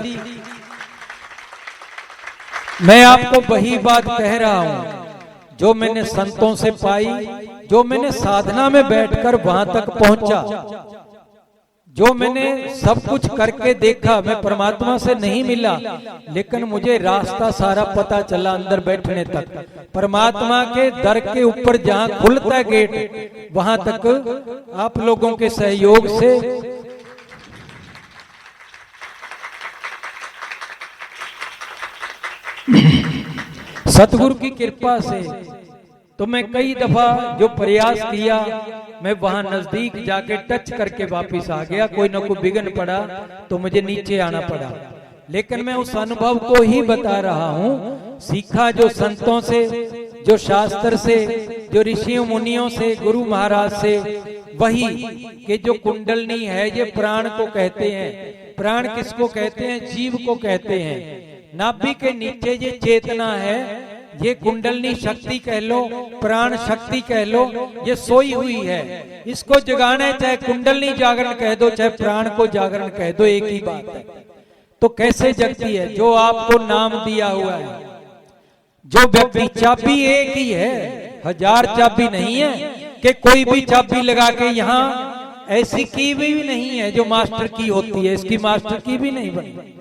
मैं आपको वही बात कह रहा हूं जो मैंने संतों से पाई, जो मैंने साधना में बैठकर वहां तक पहुंचा, जो मैंने सब कुछ करके देखा। मैं परमात्मा से नहीं मिला, लेकिन मुझे रास्ता सारा पता चला अंदर बैठने तक। परमात्मा के दर के ऊपर जहां खुलता है गेट, वहां तक आप लोगों के सहयोग से सतगुरु की कृपा से तो मैं कई दफा जो प्रयास किया, मैं वहां नजदीक जाके टच करके वापस आ गया। कोई ना कोई विघ्न पड़ा तो मुझे नीचे आना पड़ा, लेकिन मैं उस अनुभव को ही बता रहा हूं, सीखा जो संतों से, जो शास्त्र से, जो ऋषियों मुनियों से, गुरु महाराज से, वही कि जो कुंडलनी है ये प्राण को कहते हैं। प्राण किसको कहते हैं? जीव को कहते हैं। नाभि के नीचे ये चेतना है, ये कुंडलनी शक्ति कह लो, प्राण शक्ति कह लो, ये सोई हुई है। इसको जगाना है, चाहे कुंडलनी जागरण कह दो, चाहे प्राण को जागरण कह दो, एक ही बात है। तो कैसे जगती है? जो आपको नाम दिया हुआ है, जो व्यक्ति, चाबी एक ही है, 1000 चाबी नहीं है कि कोई भी चाबी लगा के, यहाँ ऐसी की भी नहीं है जो मास्टर की होती है, इसकी मास्टर की भी नहीं बनी।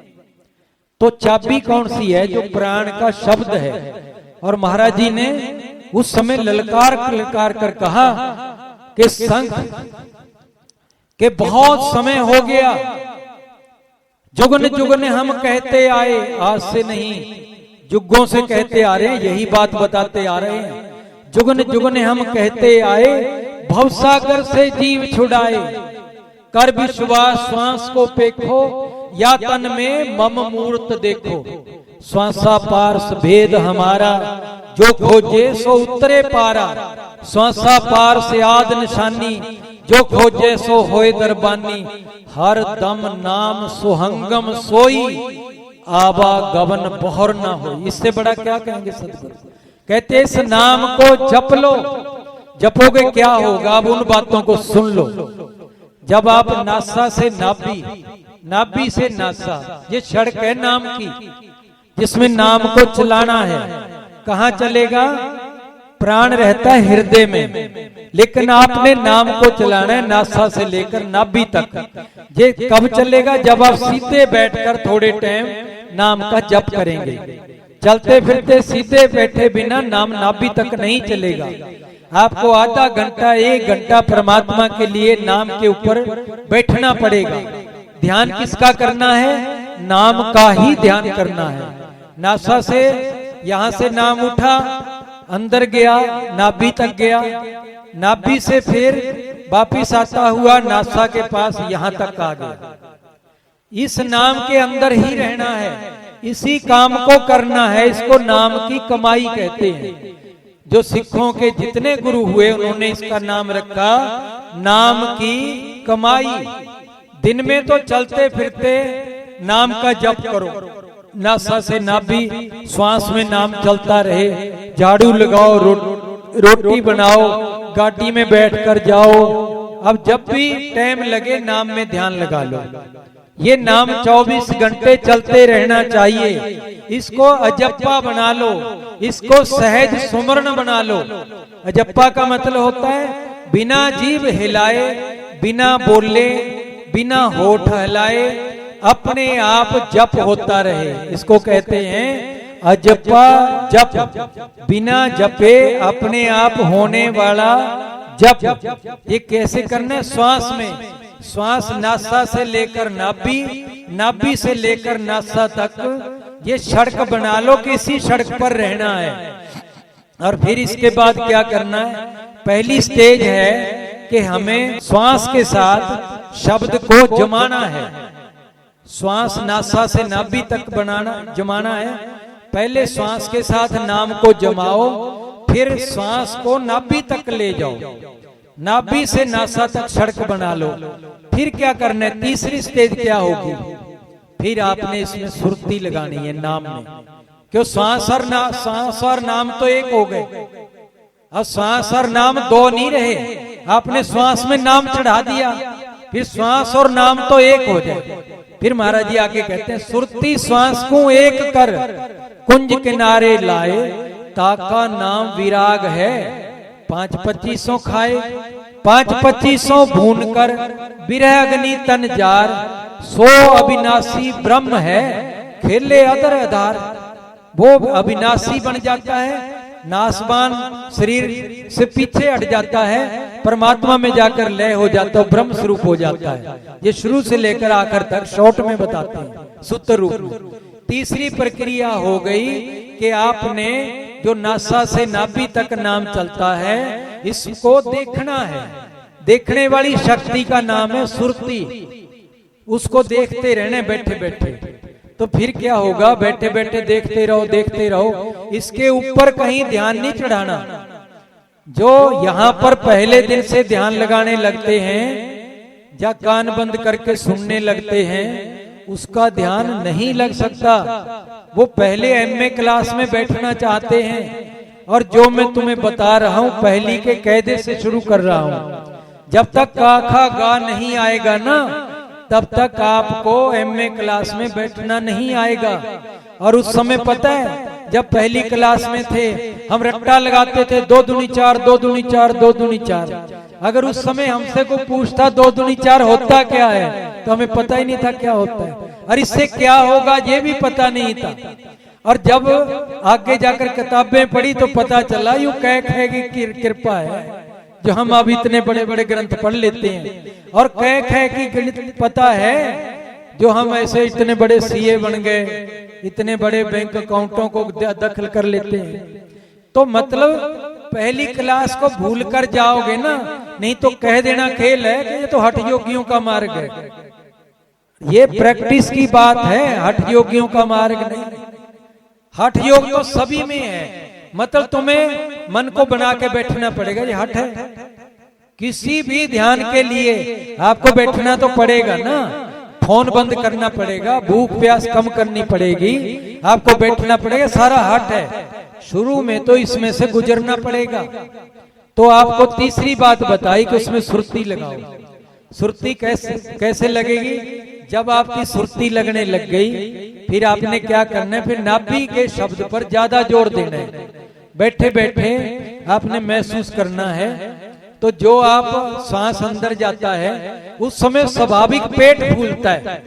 तो चाबी कौन सी है? जो प्राण का शब्द है। और महाराज जी ने उस समय ललकार ललकार कर कहा कि संत के बहुत समय हो गया, जुगन जुगन हम कहते आए, आज से नहीं जुगों से कहते आ रहे हैं, यही बात बताते आ रहे हैं। जुगन जुगन हम कहते आए, भवसागर से जीव छुड़ाए, कर विश्वास श्वास को पेखो, या तन में मम मूर्त देखो। श्वासा पार्स भेद हमारा, जो खोजे सो उतरे पारा। श्वासा पार से आद निशानी, जो खोजे सो होए दरबानी। हर दम नाम सुहंगम सोई, आवागमन बहुर ना हो। इससे बड़ा क्या कहेंगे सतगुरु? कहते इस नाम को जप लो। जपोगे क्या होगा? अब उन बातों को सुन लो। जब आप नासा से नाभि, नाभि से नासा, ये सड़क है नाम की, जिसमें नाम को चलाना है। कहाँ चलेगा? प्राण रहता है हृदय में, लेकिन आपने नाम को चलाना है नासा से लेकर नाभि तक। ये कब चलेगा? जब आप सीधे बैठकर थोड़े टाइम नाम का जप करेंगे। चलते फिरते सीधे बैठे बिना नाम नाभि तक नहीं चलेगा। आपको आधा घंटा, 1 घंटा परमात्मा के लिए नाम के ऊपर बैठना पड़ेगा। ध्यान किसका करना है? नाम का ही ध्यान करना है। नासा से, यहां से नाम उठा, अंदर गया, नाभि तक गया, नाभि से फिर वापिस आता हुआ नासा के पास यहां तक आ गया। इस नाम के अंदर ही रहना है, इसी काम को करना है। इसको नाम की कमाई कहते हैं। जो सिखों के जितने गुरु हुए उन्होंने इसका नाम रखा नाम की कमाई। दिन में तो चलते फिरते नाम का जप करो, नासा से नाभि, श्वास में नाम चलता रहे। झाड़ू लगाओ, रोटी बनाओ, गाड़ी में बैठकर जाओ। अब जब भी टाइम लगे नाम में ध्यान लगा लो। ये नाम 24 घंटे चलते रहना चाहिए। इसको अजप्पा बना लो, इसको सहज सुमरण बना लो। अजप्पा का मतलब होता है बिना जीभ हिलाए, बिना बोले, बिना होठ हिलाए, अपने आप जप होता रहे। इसको कहते हैं अजप्पा जप। बिना जपे अपने आप होने वाला जप। ये कैसे करना है? श्वास में, श्वास नासा से लेकर नाभि, नाभि से लेकर नासा तक ये सड़क बना लो कि इसी सड़क पर रहना है। और फिर इसके बाद क्या करना है? पहली स्टेज है कि हमें श्वास के साथ शब्द को जमाना है। श्वास नासा से नाभि तक जमाना है। पहले श्वास के साथ नाम को जमाओ, फिर श्वास को नाभि तक ले जाओ, नाभि से नासा तक सड़क बना लो। फिर क्या करना है? तीसरी स्टेज क्या होगी? फिर आपने इसमें सुरती लगानी है नाम में, क्यों? श्वास और नाम तो एक हो गए। अब श्वास और नाम 2 नहीं रहे। आपने श्वास में नाम चढ़ा दिया, फिर श्वास और नाम तो एक हो जाए। फिर महाराज जी आगे कहते हैं सुरती श्वास को एक कर, कुंज किनारे लाए, ताका नाम विराग है। 5-25 खाए, 5-25 भून कर, विरह अग्नि तन जार। सो अविनाशी ब्रह्म है, खेले अदर आधार। वो अविनाशी बन जाता है, नासवान शरीर से पीछे हट जाता है, परमात्मा में जाकर लय हो जाता है, ब्रह्म स्वरूप हो जाता है। ये शुरू से लेकर आखिर तक शॉर्ट में बताते हैं सूत्र रूप में। तीसरी प्रक्रिया हो गई कि आपने जो नासा से नाभि तक नाम चलता है इसको देखना है। देखने वाली शक्ति का नाम है सुरती। उसको देखते रहने बैठे बैठे। तो फिर क्या होगा, बैठे बैठे देखते रहो, इसके ऊपर कहीं ध्यान नहीं चढ़ाना। जो यहाँ पर पहले दिन से ध्यान लगाने लगते हैं या कान बंद करके सुनने लगते हैं, उसका ध्यान नहीं लग सकता। वो पहले एमए क्लास में बैठना चाहते हैं, और जो मैं तुम्हें बता रहा हूँ पहली के कायदे से शुरू कर रहा हूँ। जब तक का खा गा नहीं आएगा ना, तब तक आपको एमए क्लास में बैठना नहीं आएगा। और उस समय पता है, जब पहली क्लास में थे हम रट्टा लगाते थे 2 दूनी 4, 2 दूनी 4, 2 दूनी 4। अगर उस समय हमसे कोई पूछता 2 दूनी 4 होता क्या है, तो हमें पता ही नहीं था क्या होता है, और इससे क्या होगा ये भी पता नहीं था। और जब आगे जाकर किताबें पढ़ी तो पता चला यूं कह की कृपा है जो हम अब इतने बड़े बड़े ग्रंथ पढ़ लेते हैं, और कह की गणित पता है जो हम ऐसे इतने बड़े सीए बन गए, इतने बड़े बैंक अकाउंटों को दखल कर लेते हैं। तो मतलब पहली क्लास को भूल कर जाओगे ना, नहीं तो कह देना खेल है कि ये तो हठ योगियों का मार्ग है। ये प्रैक्टिस की बात है, हठ योगियों का मार्ग नहीं। हठ योग तो सभी में है, मतलब तुम्हें मन को बना के बैठना पड़ेगा, ये हठ है। किसी भी ध्यान के लिए आपको बैठना तो पड़ेगा ना, फोन बंद करना पड़ेगा, भूख प्यास कम करनी पड़ेगी, आपको बैठना पड़ेगा, सारा हठ है। शुरू में तो इसमें से गुजरना पड़ेगा। तो आपको तीसरी बात बताई कि उसमें सुरती लगाओ। सुरती कैसे लगेगी? जब आपकी सुरती लगने लग गई, फिर आपने क्या करना है, फिर नाभि के शब्द पर ज्यादा जोर देना है। बैठे बैठे आपने महसूस करना है। तो जो आप सांस अंदर जाता है उस समय स्वाभाविक पेट फूलता है।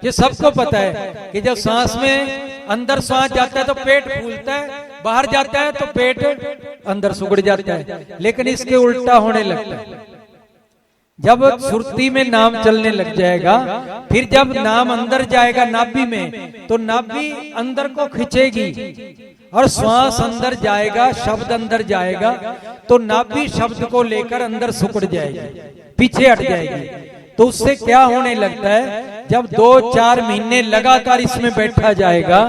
ये सबको पता है कि जब सांस में अंदर सांस जाता है तो पेट फूलता है, बाहर जाता है तो पेट अंदर सुगड़ जाता है। लेकिन इसके उल्टा होने लगता है। जब सुरती में नाम चलने लग जाएगा, फिर जब नाम अंदर जाएगा नाभि में, तो नाभि अंदर को खींचेगी, और श्वास अंदर जाएगा, शब्द अंदर जाएगा, तो नाभि शब्द को लेकर अंदर सुकड़ जाएगी, पीछे हट जाएगी। तो उससे क्या होने लगता है, जब 2-4 महीने लगातार इसमें बैठा जाएगा,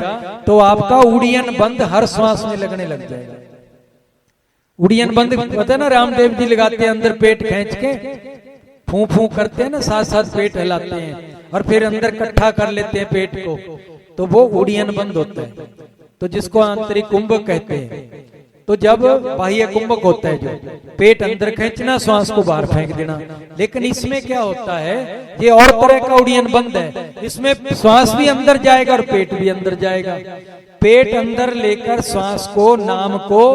तो आपका उड़ियन बंद हर श्वास में लगने लग जाएगा। उड़ियन बंद पता है ना, रामदेव जी लगाते हैं अंदर पेट खींच के, फू फू करते हैं ना, साथ साथ पेट हिलाते हैं, और फिर अंदर इकट्ठा कर लेते हैं पेट को, तो वो उड़ियन बंद होता है। तो जिसको आंतरिक कुंभक कहते हैं। तो जब बाह्य कुंभक होता है, जो पेट अंदर खींचना, श्वास को बाहर फेंक देना। लेकिन इसमें क्या होता है, ये और तरह का उड़ियन बंद है। इसमें श्वास भी अंदर जाएगा और पेट भी अंदर जाएगा। पेट अंदर लेकर श्वास को, नाम को,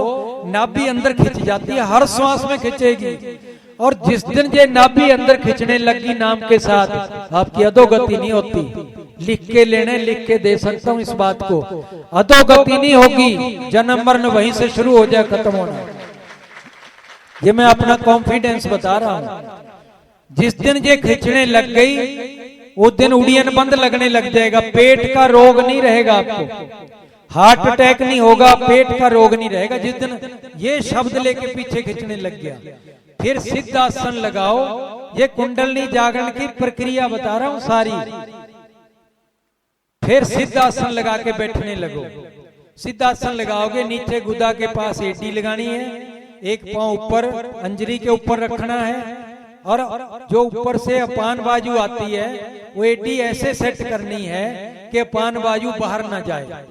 नाभि अंदर खींच जाती है, हर श्वास में खींचेगी। और जिस दिन ये नाभि अंदर खींचने लगी नाम के साथ, आपकी अधोगति नहीं होती। लिख के लेने, लिख के दे सकता हूं इस बात को, अधोगति नहीं होगी, जन्म मरण वहीं से शुरू हो जाए, खत्म होना। ये मैं अपना कॉन्फिडेंस बता रहा हूं। जिस दिन ये खींचने लग गई, उस दिन उड़ियन बंद लगने लग जाएगा। पेट का रोग नहीं रहेगा आपको, हार्ट अटैक नहीं होगा, पेट का रोग नहीं रहेगा। जिस दिन ये शब्द लेके पीछे खींचने लग गया, फिर सिद्धासन लगाओ। ये कुंडलनी जागरण की प्रक्रिया बता रहा हूं सारी। फिर सिद्धासन लगा के बैठने लगो। सिद्धासन लगाओगे, नीचे गुदा के पास एडी लगानी है, एक पांव ऊपर अंजरी के ऊपर रखना है, और जो ऊपर से अपान बाजू आती है वो एडी ऐसे सेट करनी है कि अपान बाजू बाहर ना जाए।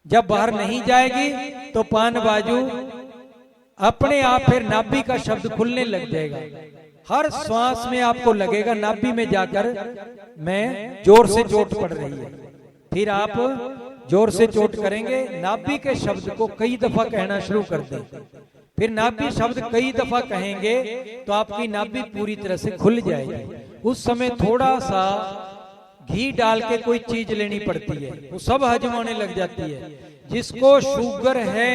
जब बाहर नहीं जाएगी तो पान बाजू अपने आप फिर नाभि का शब्द खुलने लग जाएगा। हर श्वास में आपको लगेगा नाभि में जाकर मैं जोर से चोट पड़ रही है। फिर आप जोर से चोट करेंगे, नाभि के शब्द को कई दफा कहना शुरू कर दें। फिर नाभि शब्द कई दफा कहेंगे तो आपकी नाभि पूरी तरह से खुल जाएगी। उस समय थोड़ा सा घी डाल के कोई चीज लेनी पड़ती है, वो सब हजम होने लग जाती है। जिसको शुगर है,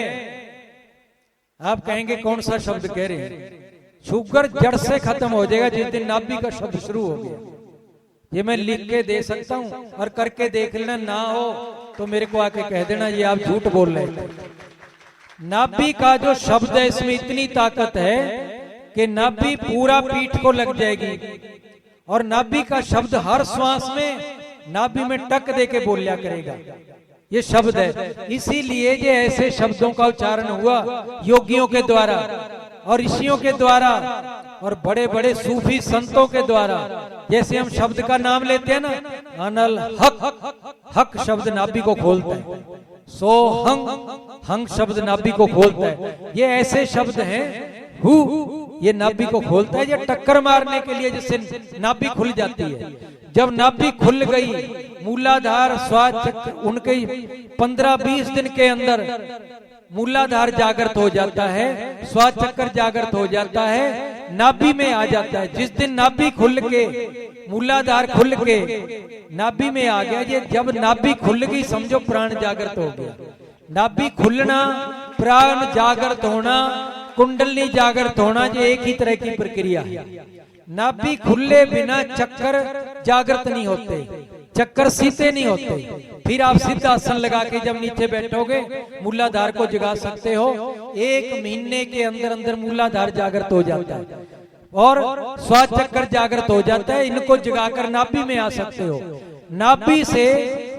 आप कहेंगे कौन सा शब्द कह रहे हैं? शुगर जड़ से खत्म हो जाएगा जिस दिन नाभि का शब्द शुरू हो गया। ये मैं लिख के दे सकता हूं, और करके देख लेना, ना हो तो मेरे को आके कह देना ये आप झूठ बोल रहे हैं। नाभि का जो शब्द है, इसमें इतनी ताकत है कि नाभि पूरा पीठ को लग जाएगी, और नाभि का शब्द हर श्वास में नाभि में टक दे के बोलिया करेगा। ये शब्द है। इसीलिए ये ऐसे शब्दों का उच्चारण हुआ योगियों के द्वारा और ऋषियों के द्वारा और बड़े बड़े सूफी संतों के द्वारा। जैसे हम शब्द का नाम लेते हैं ना, अनल हक, हक शब्द नाभि को खोलता है। सो हंग, हंग शब्द नाभि को खोलता है। ये ऐसे शब्द हैं, हु ये नाभि को खोलता है। ये टक्कर मारने के लिए जैसे नाभि खुल जाती है। जब नाभि खुल गई, मूलाधार श्वास चक्र उनके 15-20 दिन के अंदर मूलाधार जागृत हो जाता है, श्वास चक्र जागृत हो जाता है, नाभि में आ जाता है। जिस दिन नाभि खुल के, मूलाधार खुल के नाभि में आ गया, ये जब नाभि खुल गई समझो प्राण जागृत हो गया। नाभि खुलना, प्राण जागृत होना, कुंडली जागृत होना, ये एक ही तरह की प्रक्रिया है। नाभि खुले बिना चक्कर जागृत नहीं होते, चक्कर सीधे नहीं होते। फिर आप सीधा आसन लगा के जब नीचे बैठोगे मूलाधार को जगा सकते हो। 1 महीने के अंदर अंदर मूलाधार जागृत हो जाता है और श्वास चक्कर जागृत हो जाता है। इनको जगाकर नाभि में आ सकते हो। नाभि से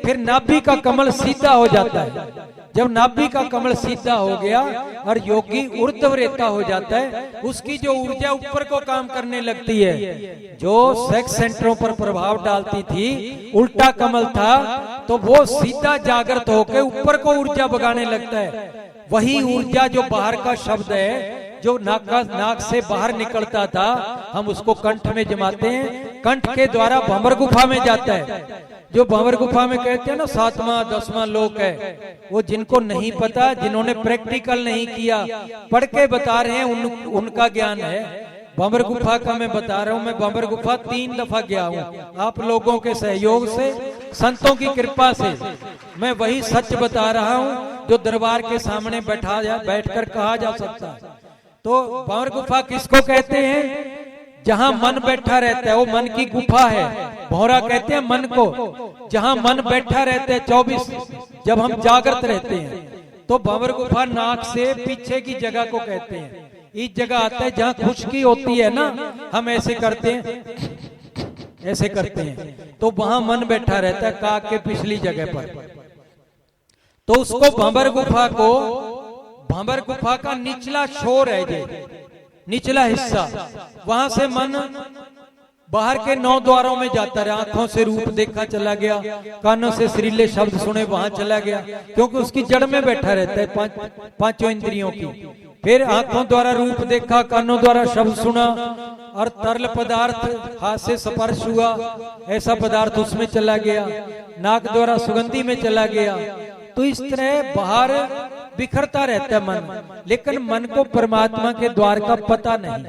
फिर नाभि का कमल सीधा हो जाता है। जब नाभि का कमल सीधा हो गया और योगी ऊर्ध्वरेता हो जाता है, उसकी जो ऊर्जा ऊपर को काम करने लगती है। जो सेक्स सेंटरों पर प्रभाव डालती थी, उल्टा कमल था, तो वो सीधा जागृत होकर ऊपर को ऊर्जा बगाने लगता है। वही ऊर्जा जो बाहर का शब्द है, जो नाक से बाहर निकलता था, हम उसको कंठ में जमाते हैं। कंठ के द्वारा भंवर गुफा में जाता है। जो भंवर गुफा में कहते हैं ना 7वां 10वां लोक है, वो जिनको नहीं पता, जिन्होंने प्रैक्टिकल नहीं किया, पढ़ के बता रहे हैं, उनका ज्ञान है। भंवर गुफा का मैं बता रहा हूँ। मैं भंवर गुफा 3 दफा गया हूँ। आप लोगों के सहयोग से, संतों की कृपा से मैं वही सच बता रहा हूँ जो दरबार के सामने बैठकर कहा जा सकता है। तो भंवर गुफा किसको कहते हैं? जहां मन बैठा रहता है, वो मन की गुफा है। भौरा कहते हैं मन को, जहां मन बैठा रहता है 24, जब हम जागृत रहते हैं। तो भंवर गुफा नाक से पीछे की जगह को कहते हैं। इस जगह आता है जहां खुशकी होती है ना, हम ऐसे करते हैं, ऐसे करते हैं, तो वहां मन बैठा रहता है काक के पिछली जगह पर। तो उसको भंवर गुफा को, भंवर गुफा का निचला छोर है, ये निचला हिस्सा, वहां से मन बाहर के 9 द्वारों में जाता रहा। आंखों से रूप देखा चला गया, कानों से श्रीले शब्द सुने वहां चला गया, क्योंकि उसकी जड़ में बैठा रहता है पांचों इंद्रियों की। फिर आंखों द्वारा रूप देखा, कानों द्वारा शब्द सुना, और तरल पदार्थ हाथ से स्पर्श हुआ, ऐसा पदार्थ उसमें चला गया। नाक द्वारा सुगंधी में चला गया। तो इस तरह बाहर बिखरता रहता है मन, लेकिन मन को परमात्मा के द्वार का पता नहीं।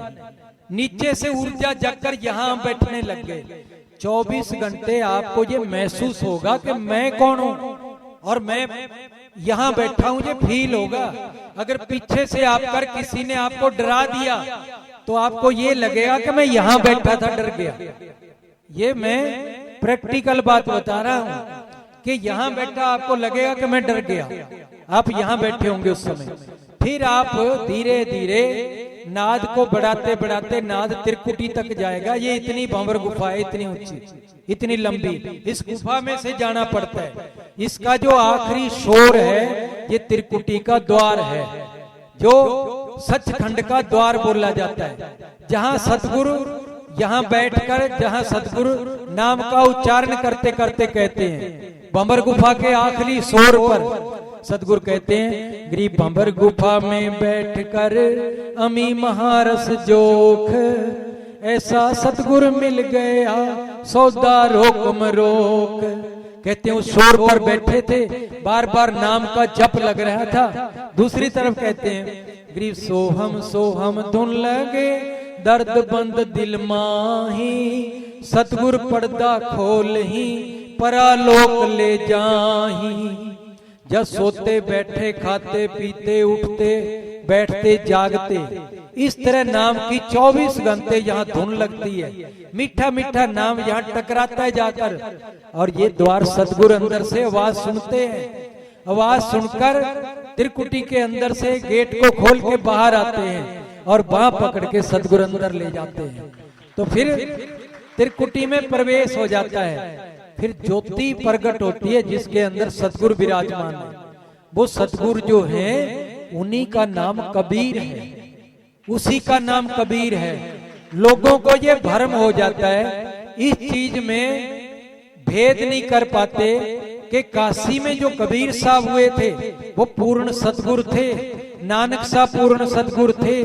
नीचे से ऊर्जा जाकर यहाँ बैठने लग गए। 24 घंटे आपको ये महसूस होगा कि मैं कौन हूँ और मैं यहाँ बैठा हूँ, ये फील होगा। अगर पीछे से आकर किसी ने आपको डरा दिया तो आपको ये लगेगा कि मैं यहाँ बैठा था, डर गया। ये मैं प्रैक्टिकल बात बता रहा हूँ कि यहाँ बैठा आपको लगेगा कि मैं डर गया। आप यहाँ बैठे होंगे उस समय। फिर आप धीरे धीरे नाद को बढ़ाते बढ़ाते नाद त्रिकुटी तक जाएगा। ये इतनी भंवर गुफा है, इतनी ऊंची, इतनी लंबी। इस गुफा में से जाना पड़ता है। इसका जो आखिरी शोर है, ये त्रिकुटी का द्वार है, जो सचखंड का द्वार बोला जाता है। जहाँ सतगुरु यहाँ बैठकर, जहाँ सतगुरु नाम का उच्चारण करते करते कहते हैं, भंवर गुफा के आखिरी शोर पर सतगुरु कहते हैं, गरीब भंवर गुफा में बैठकर अमी महारस जोख, ऐसा सतगुरु मिल गया सौदा रोकम रोक। कहते हैं उस शोर पर बैठे थे, बार बार नाम का जप लग रहा था। दूसरी तरफ कहते हैं, गरीब सोहम धुन लगे दर्द बंद दिल माही, सतगुर पर्दा खोल ही परालोक ले जाही। जब सोते बैठे खाते पीते उठते बैठते जागते, इस तरह नाम की 24 घंटे यहाँ धुन लगती है। मीठा मीठा नाम यहाँ टकराता है जाकर, और ये द्वार सतगुरु अंदर से आवाज सुनते हैं। आवाज सुनकर त्रिकुटी के अंदर से गेट को खोल के बाहर आते हैं और बाह पकड़ के सतगुरु अंदर ले जाते हैं। तो फिर त्रिकुटी में प्रवेश हो जाता है। फिर ज्योति प्रकट होती है जिसके अंदर सतगुरु विराजमान है। वो सतगुरु जो है उन्हीं का नाम कबीर है, उसी का नाम कबीर है। लोगों को ये भ्रम हो जाता है, इस चीज में भेद नहीं कर पाते कि काशी में जो कबीर साहब हुए थे वो पूर्ण सतगुरु थे, नानक साहब पूर्ण सतगुरु थे,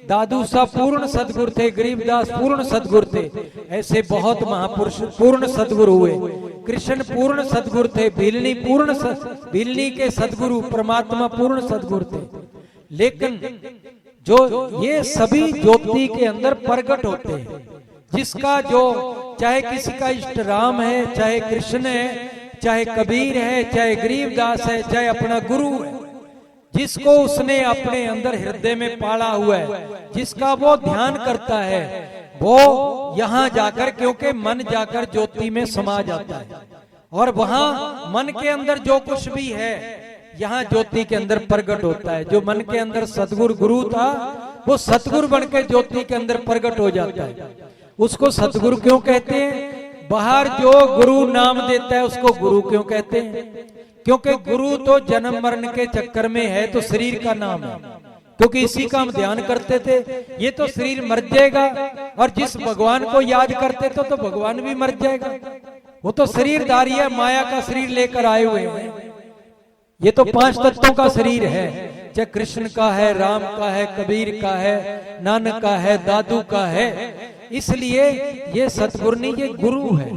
दादू साहब पूर्ण सतगुरु थे, गरीबदास पूर्ण सतगुरु थे। ऐसे बहुत महापुरुष पूर्ण सतगुरु हुए। कृष्ण पूर्ण सतगुरु थे, भीलनी के सतगुरु परमात्मा पूर्ण सतगुरु थे। लेकिन जो ये सभी ज्योति के अंदर प्रकट होते हैं, जिसका जो चाहे किसी का इष्ट राम है, चाहे कृष्ण है, चाहे कबीर है, चाहे गरीबदास है, चाहे अपना गुरु है, जिसको उसने अपने अंदर हृदय में पाला हुआ है, जिसका वो ध्यान करता है, वो यहाँ जाकर, क्योंकि मन जाकर ज्योति में समा जाता है और वहां मन के अंदर जो कुछ भी है यहाँ ज्योति के अंदर प्रकट होता है। जो मन के अंदर सतगुरु गुरु था वो सतगुरु बन के ज्योति के अंदर प्रकट हो जाता है। उसको सतगुरु क्यों कहते हैं? बाहर जो गुरु नाम देता है उसको गुरु क्यों कहते हैं? क्योंकि गुरु तो जन्म मरण के चक्कर में है, तो शरीर का नाम है, क्योंकि इसी का हम ध्यान करते थे। ये तो शरीर मर जाएगा, और जिस भगवान को याद करते थे तो भगवान भी मर जाएगा। वो तो शरीरधारी है, माया का शरीर लेकर आए हुए हैं। ये तो 5 तत्वों का शरीर है, चाहे कृष्ण का है, राम का है, कबीर का है, नानक का है, दादू का है। इसलिए ये सतगुरु नहीं, ये गुरु है।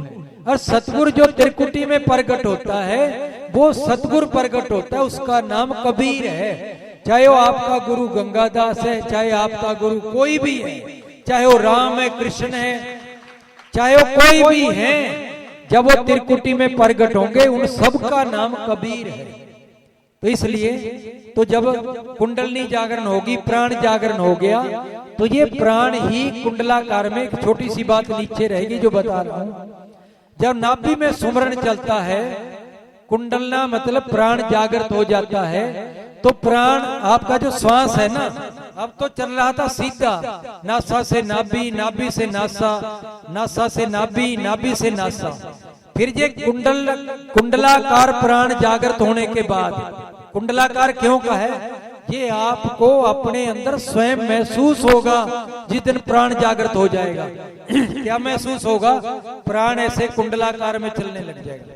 और सतगुरु जो त्रिकुटी में प्रकट होता है वो सतगुरु प्रकट होता है, उसका नाम कबीर है। चाहे वो आपका गुरु गंगादास है, चाहे आपका गुरु कोई भी है, चाहे वो राम है, कृष्ण है, चाहे वो कोई भी है, जब वो त्रिकुटी में प्रकट होंगे उन सब का नाम कबीर है। तो इसलिए तो जब कुंडलनी जागरण होगी, प्राण जागरण हो गया, तो ये प्राण ही कुंडलाकार में, एक छोटी सी बात नीचे रहेगी जो बता रहा हूं। जब नाभि में सुमरण चलता है, कुंडलना मतलब प्राण जागृत हो जाता है, तो प्राण आपका जो श्वास है ना, अब तो चल रहा था सीधा नासा से नाभि, नाभि से नासा, नासा से नाभि, नाभि से नासा। फिर ये कुंडलाकार प्राण जागृत होने के बाद, कुंडलाकार क्यों का है? ये आपको अपने अंदर स्वयं महसूस होगा जिस दिन प्राण जागृत हो जाएगा। क्या महसूस होगा? प्राण ऐसे कुंडलाकार में चलने लग जाएगा,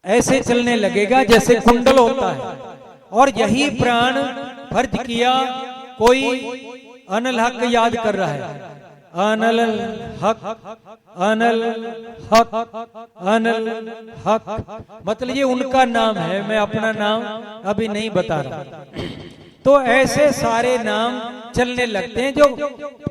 ऐसे चलने लगेगा जैसे कुंडल होता है। और यही प्राण फर्ज किया कोई अनल हक याद कर रहा है, अनल हक, अनल हक, अनल हक, मतलब ये उनका नाम है, मैं अपना नाम अभी नहीं बता रहा। तो ऐसे सारे नाम चलने लगते हैं जो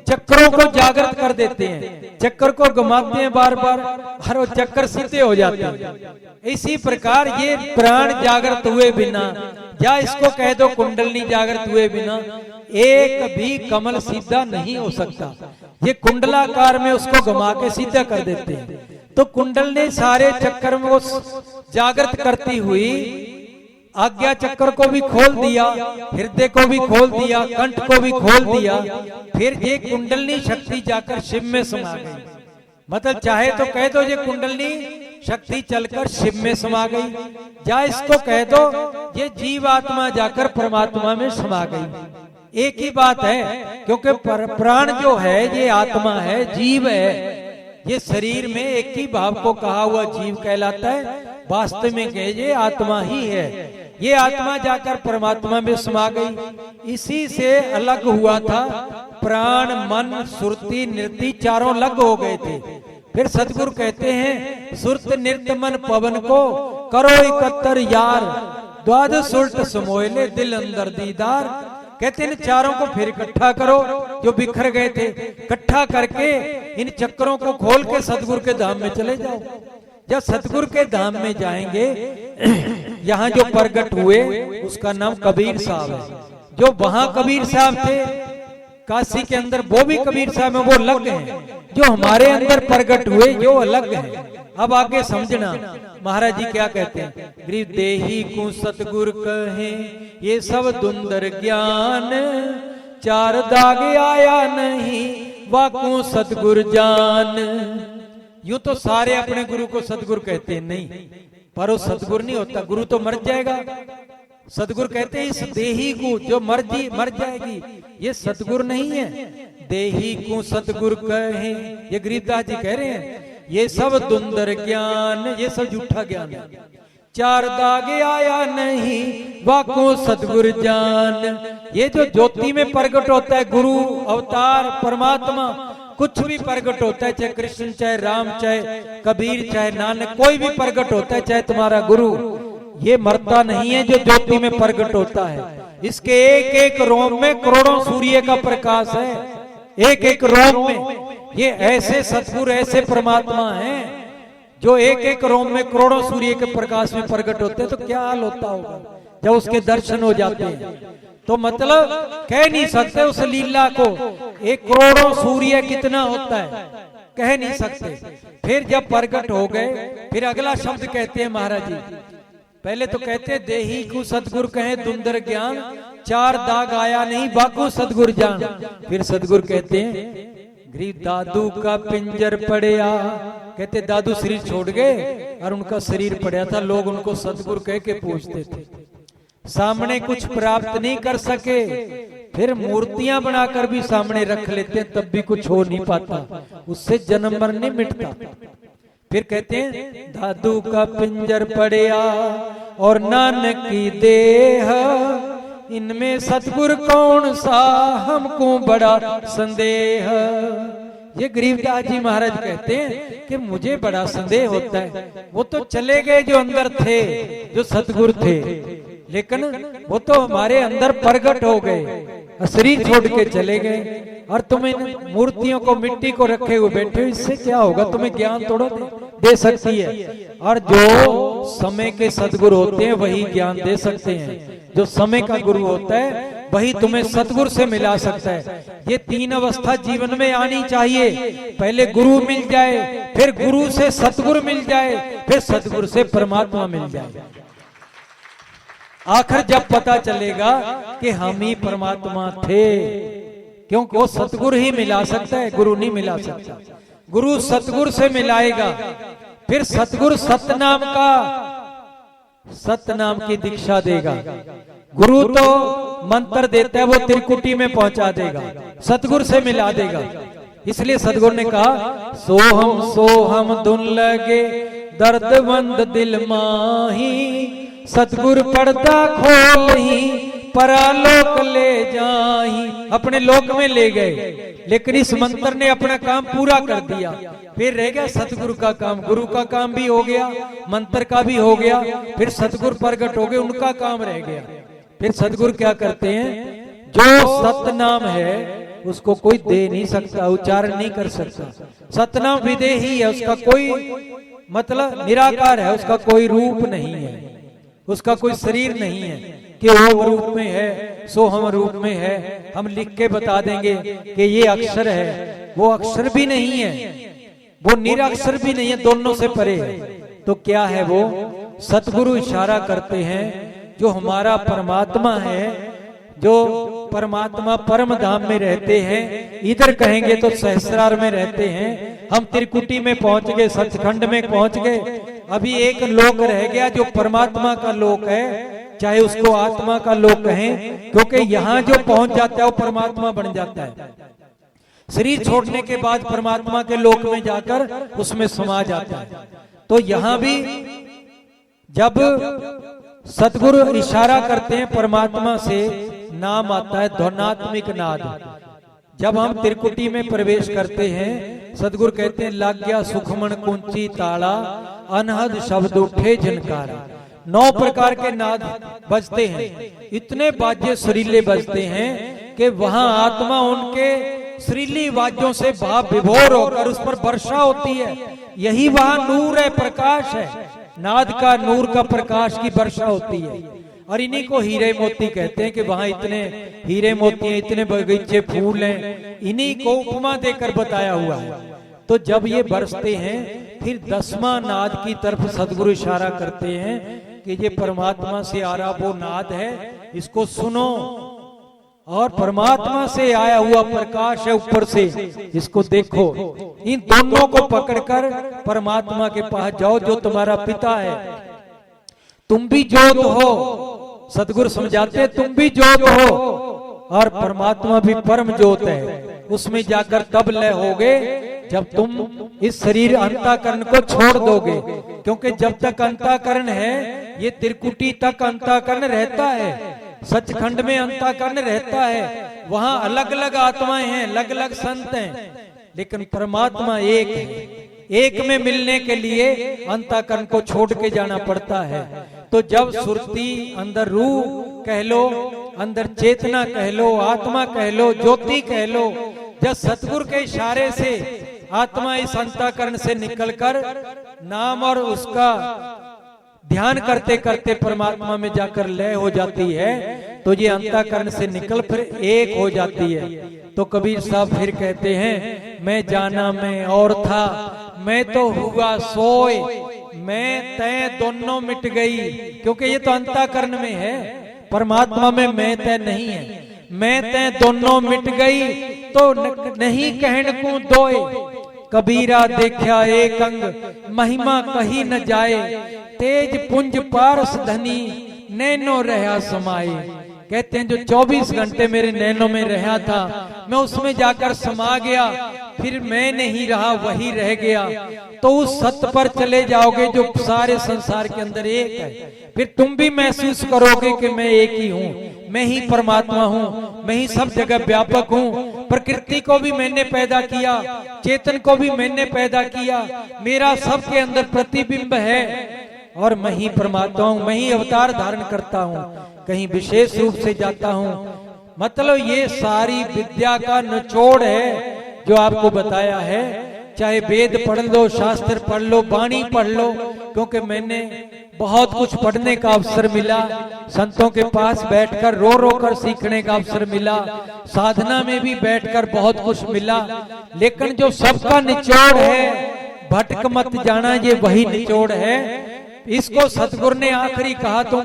चक्रों को जागृत कर देते हैं, चक्कर को घुमाते हैं बार बार, हर वो चक्कर सीधे हो जाते हैं। इसी प्रकार ये प्राण जागृत हुए बिना, या इसको कह दो कुंडलनी जागृत हुए बिना, एक भी कमल सीधा नहीं हो सकता। ये कुंडलाकार में उसको घुमा के सीधा कर देते हैं। तो कुंडल ने सारे चक्कर में वो जागृत करती हुई आज्ञा चक्र को भी खोल दिया, हृदय को भी खोल दिया, कंठ को भी खोल दिया। फिर ये कुंडलनी शक्ति जाकर शिव में समा गई। मतलब चाहे तो कह दो ये कुंडलनी शक्ति चलकर शिव में समा गई, या इसको कह दो ये जीव आत्मा जाकर परमात्मा में समा गई। एक ही बात है, क्योंकि प्राण जो है ये आत्मा है, जीव है। ये शरीर में एक ही भाव को कहा हुआ जीव कहलाता है, वास्तव में ये आत्मा ही है। ये आत्मा जाकर परमात्मा में समा गई। इसी से अलग हुआ था प्राण, मन, सुरति, नृत्ति, चारों अलग हो गए थे। फिर सतगुरु कहते हैं सुरत नृत्य मन पवन को करो इकत्तर यार, द्वादश उल्ट समोयले दिल अंदर दीदार। कहते हैं इन चारों को फिर इकट्ठा करो जो बिखर गए थे, इकट्ठा करके इन चक्रों को खोल के सतगुरु के धाम में चले जाओ। जब सतगुरु के धाम में जाएंगे, यहाँ जो प्रगट हुए उसका नाम कबीर साहब है। जो वहां कबीर साहब थे काशी के अंदर, वो भी कबीर साहब है, वो अलग हैं। जो हमारे अंदर प्रगट हुए जो अलग हैं। अब आगे समझना महाराज जी क्या कहते हैं, गरीब देही को सतगुरु कहे ये सब दुंदर ज्ञान, चार दाग आया नहीं वाकू सतगुरु जान। यूं तो सारे अपने गुरु को सतगुरु कहते हैं, नहीं, पर वो सतगुरु नहीं होता, गुरु तो मर जाएगा। सतगुरु कहते हैं इस देही को जो मर जाएगी, ये सतगुरु नहीं है। देही को सतगुरु कहे, ये गरीबदास जी कह रहे हैं, ये सब दुंदर ज्ञान, ये सब झूठा ज्ञान है। चार दागे आया नहीं वाको सतगुरु जान, ये जो ज्योति में प्रकट होता है गुरु अवतार परमात्मा, कुछ भी प्रकट होता है, चाहे कृष्ण चाहे राम चाहे कबीर चाहे नानक, कोई भी प्रकट होता है, चाहे तुम्हारा गुरु, ये मरता नहीं है जो ज्योति में प्रकट होता है। इसके एक एक रोम में करोड़ों सूर्य का प्रकाश है, एक एक रोम में। ये ऐसे सतगुरु ऐसे परमात्मा हैं जो एक एक रोम में करोड़ों सूर्य के प्रकाश में प्रकट होते हैं। तो क्या हाल होता होगा जब उसके दर्शन हो जाते हैं। तो मतलब कह नहीं सकते उस लीला को, एक करोड़ों सूर्य कितना होता है, कह नहीं सकते। फिर जब प्रकट हो गए, फिर अगला शब्द कहते हैं महाराज जी। पहले तो कहते हैं देही को सतगुरु कहे दुंदर ज्ञान, चार दाग आया नहीं बाको सतगुरु जान। फिर सतगुरु कहते हैं गरीब दादू का पिंजर पड़या, कहते दादू शरीर छोड़ गए और उनका शरीर पड़ा था, लोग उनको सतगुरु कह के पूछते थे, सामने कुछ प्राप्त नहीं कर सके, फिर मूर्तियां बनाकर भी सामने रख लेते हैं, तब भी कुछ हो नहीं पाता, उससे जन्म मरण नहीं मिटता। फिर कहते हैं दादू का पिंजर पड़या और नानक की देह, इनमें सतगुरु कौन सा हमको बड़ा संदेह। ये गरीबदास जी महाराज कहते हैं कि मुझे बड़ा संदेह होता है, वो तो चले गए जो अंदर थे, जो सतगुरु थे, लेकिन वो तो हमारे अंदर प्रकट हो गए, शरीर छोड़ के चले गए, और तुम इन मूर्तियों को मिट्टी को रखे हुए बैठे हो, इससे क्या होगा, तुम्हें ज्ञान थोड़ा दे सकती है। और जो समय के सतगुरु होते हैं वही ज्ञान दे सकते हैं, जो समय का गुरु होता है वही तुम्हें सतगुरु से मिला सकता है। ये तीन अवस्था जीवन में आनी चाहिए, पहले गुरु मिल जाए, फिर गुरु से सतगुरु मिल जाए, फिर सतगुरु से परमात्मा मिल जाए। आखिर जब पता चलेगा कि हम ही परमात्मा थे, क्योंकि वो सतगुरु ही मिला सकता है, गुरु नहीं मिला सकता। गुरु सतगुरु से मिलाएगा, फिर सतगुरु सतनाम की दीक्षा देगा। गुरु तो मंत्र देता है, वो त्रिकुटी में पहुंचा देगा, सतगुरु से मिला देगा। इसलिए सतगुरु ने कहा सोहम धुन लगे दर्दमंद दिल माही, सतगुरु पर्दा खोल ही परालोक ले जाही। अपने लोक में ले गए, लेकिन इस मंत्र ने अपना काम पूरा कर दिया। फिर रह गया सतगुरु का काम, गुरु का काम भी हो गया, मंत्र का भी हो गया, फिर सतगुरु प्रकट हो गए, उनका काम रह गया। फिर सतगुरु क्या करते हैं, जो सतनाम है उसको कोई दे नहीं सकता, उच्चारण नहीं कर सकता। सतनाम विदेही है, उसका कोई मतलब निराकार है, उसका कोई रूप नहीं है, उसका कोई शरीर नहीं है कि ओम रूप में है, सोहम रूप में है। हम लिख के बता देंगे कि ये अक्षर है, वो अक्षर भी नहीं है, वो निराक्षर भी नहीं है, दोनों से परे है। तो क्या है वो, सतगुरु इशारा करते हैं जो हमारा परमात्मा है, जो परमात्मा परम धाम में रहते हैं, इधर कहेंगे तो सहस्रार में रहते हैं। हम त्रिकुटी में पहुंच गए, सचखंड में पहुंच गए, अभी एक लोक रह गया जो परमात्मा का लोक है, चाहे उसको आत्मा का लोक कहें, क्योंकि यहाँ जो पहुंच जाता है वो परमात्मा बन जाता है। शरीर छोड़ने के बाद परमात्मा के लोक में जाकर उसमें समा जाता है। तो यहाँ भी जब सतगुरु इशारा करते हैं परमात्मा से, नाम आता है ध्वनात्मिक नाद। जब हम त्रिकुटी में प्रवेश करते हैं, सतगुरु कहते हैं लाग गया सुखमन कुंची ताला, अनहद शब्द उठे झनकारा। 9 प्रकार के नाद बजते हैं, इतने बाजे सुरीले बजते हैं कि वहां आत्मा उनके सुरीली वाद्यों से भाव विभोर होकर उस पर वर्षा होती है। यही वहां नूर है, प्रकाश है, नाद का नूर का प्रकाश की वर्षा होती है। और इन्हीं को हीरे मोती कहते हैं कि वहां इतने हीरे मोती हैं, इतने बगीचे फूल हैं, इन्हीं को उपमा देकर बताया हुआ है। तो जब ये बरसते हैं, फिर 10वां नाद की तरफ सतगुरु इशारा करते हैं कि ये परमात्मा से आ रहा वो नाद है, इसको सुनो और परमात्मा से आया हुआ प्रकाश है ऊपर से, इसको देखो। इन दोनों को पकड़कर परमात्मा के पास जाओ जो तुम्हारा पिता है। तुम भी ज्योत हो, सतगुरु समझाते तुम भी ज्योत हो और परमात्मा भी परम ज्योत है। उसमें जाकर तब लय होगे जब तुम इस शरीर अंतःकरण को छोड़ दोगे, क्योंकि जब तक अंतःकरण है ये त्रिकुटी तक अंतःकरण रहता है, सचखंड में अंतःकरण रहता है। वहां अलग अलग आत्माएं हैं, अलग अलग संत हैं, लेकिन परमात्मा एक है। एक में मिलने के लिए अंतःकरण को छोड़ के जाना पड़ता है। तो जब सुरती अंदर रूह कह लो, अंदर चेतना कह लो, आत्मा कह लो, ज्योति कह लो, जब सतगुरु के इशारे से आत्मा इस अंतःकरण से निकलकर नाम और उसका ध्यान करते करते परमात्मा में जाकर लय हो जाती है, तो ये अंतःकरण से निकल फिर एक हो जाती है। तो कबीर साहब फिर कहते हैं, मैं जाना मैं और था, मैं तो हुआ सोए, मैं तय दोनों मिट गई। क्योंकि ये तो अंतःकरण में है, परमात्मा में मैं तय नहीं है। मैं तय दोनों मिट गई तो नहीं कहन को दोए, कबीरा देखा एक अंग महिमा कही न जाए, तेज पुंज पारस धनी नैनो रहा समाये। कहते हैं जो 24 घंटे मेरे नैनों में रहा था, मैं उसमें जाकर समा गया, फिर मैं नहीं रहा वही रह गया। तो उस सत्य पर चले जाओगे जो सारे संसार के अंदर एक है। फिर तुम भी महसूस करोगे कि मैं एक ही हूँ, मैं ही परमात्मा हूँ, मैं ही सब जगह व्यापक हूँ। प्रकृति को भी मैंने पैदा किया, चेतन को भी मैंने पैदा किया, मेरा सबके अंदर प्रतिबिंब है और मैं ही परमात्मा हूँ, मैं ही अवतार धारण करता हूँ, कहीं विशेष रूप से जाता हूँ। मतलब ये सारी विद्या का निचोड़ है जो आपको बताया है। चाहे वेद पढ़ लो, शास्त्र पढ़ लो, वाणी पढ़ लो, क्योंकि मैंने बहुत कुछ पढ़ने का अवसर मिला, संतों के पास बैठकर रो रो कर सीखने का अवसर मिला, साधना में भी बैठकर बहुत कुछ मिला। लेकिन जो सबका निचोड़ है, भटक मत जाना, ये वही निचोड़ है। इसको सतगुरु ने आखिरी कहा, तुम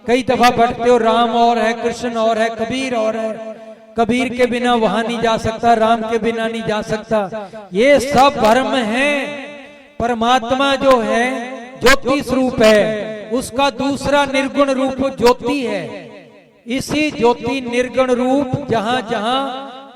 कई दफा बैठते हो, राम और है, कृष्ण और है, कबीर और है। कबीर के बिना वहां नहीं जा सकता, राम के बिना नहीं जा सकता। ये सब भ्रम है। परमात्मा जो है ज्योति स्वरूप है, उसका दूसरा निर्गुण रूप ज्योति है। इसी ज्योति निर्गुण रूप जहां जहां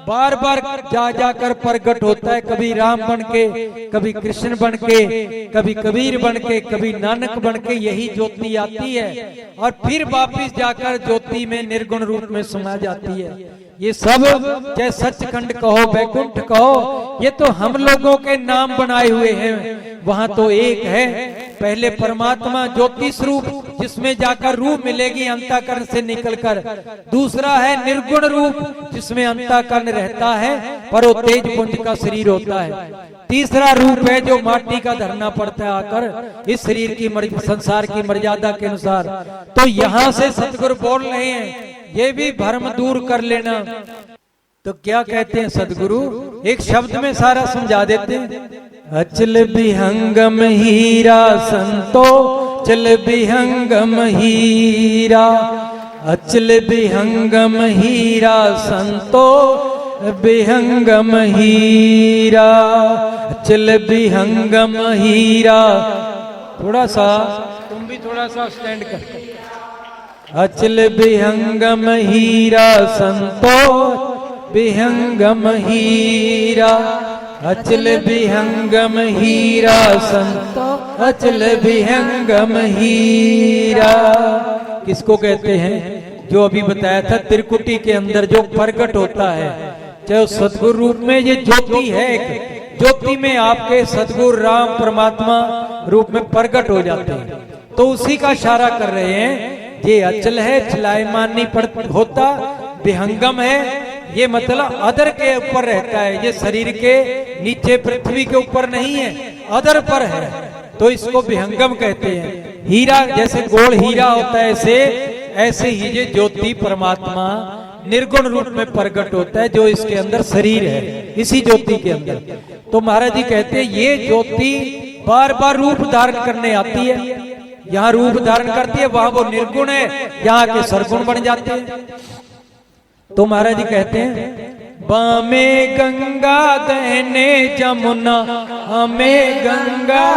बार बार जा जाकर प्रकट होता है, कभी राम बन के, कभी कृष्ण बन के, कभी कबीर बन के, कभी नानक बन के, यही ज्योति आती है और फिर वापिस जाकर ज्योति में निर्गुण रूप में समा जाती है। ये सब चाहे सचखंड कहो, बैकुंठ कहो, ये तो हम लोगों के नाम बनाए हुए हैं। वहां तो एक है, पहले परमात्मा ज्योति स्वरूप जिसमें जाकर रूप मिलेगी अंतःकरण से निकलकर। दूसरा है निर्गुण रूप जिसमें अंतःकरण रहता है पर वो तेज पुंज का शरीर होता है। तीसरा रूप है जो माटी का धरना पड़ता है आकर इस शरीर की संसार की मर्यादा के अनुसार। तो यहाँ से सतगुरु बोल रहे हैं, ये भी भ्रम दूर कर लेना। तो क्या कहते हैं सदगुरु, एक शब्द में सारा समझा देते हैं। अचल विहंगम हीरा संतो, चल विहंगम हीरा, अचल विहंगम हीरा संतो, विहंगम हीरा, अचल विहंगम हीरा। थोड़ा सा तुम भी थोड़ा सा स्टैंड कर। अचल विहंगम हीरा संतो, विहंगम हीरा, अचल विहंगम हीरा संतो, अचल विहंगम हीरा। किसको कहते हैं? जो अभी बताया था त्रिकुटी के अंदर जो प्रकट होता है, चाहे सतगुरु रूप में ये ज्योति है, ज्योति में आपके सतगुरु राम परमात्मा रूप में प्रकट हो जाते हैं। तो उसी का इशारा कर रहे हैं। ये अचल है, चलायमान नहीं होता, विहंगम है, ये मतलब अदर के ऊपर रहता है, ये शरीर के नीचे पृथ्वी के ऊपर नहीं है, अदर पर है, तो इसको विहंगम कहते हैं। हीरा जैसे गोल हीरा होता है, ऐसे ही ये ज्योति परमात्मा निर्गुण रूप में प्रकट होता है, जो इसके अंदर शरीर है, इसी ज्योति के अंदर। तो महाराज जी कहते हैं ये ज्योति बार बार रूप धारण करने आती है, यहाँ रूप धारण करती है, वहां वो निर्गुण है, यहाँ के सरगुण बन जाते हैं। तो महाराज जी कहते हैं बामे गंगा दहने जमुना, हमें गंगा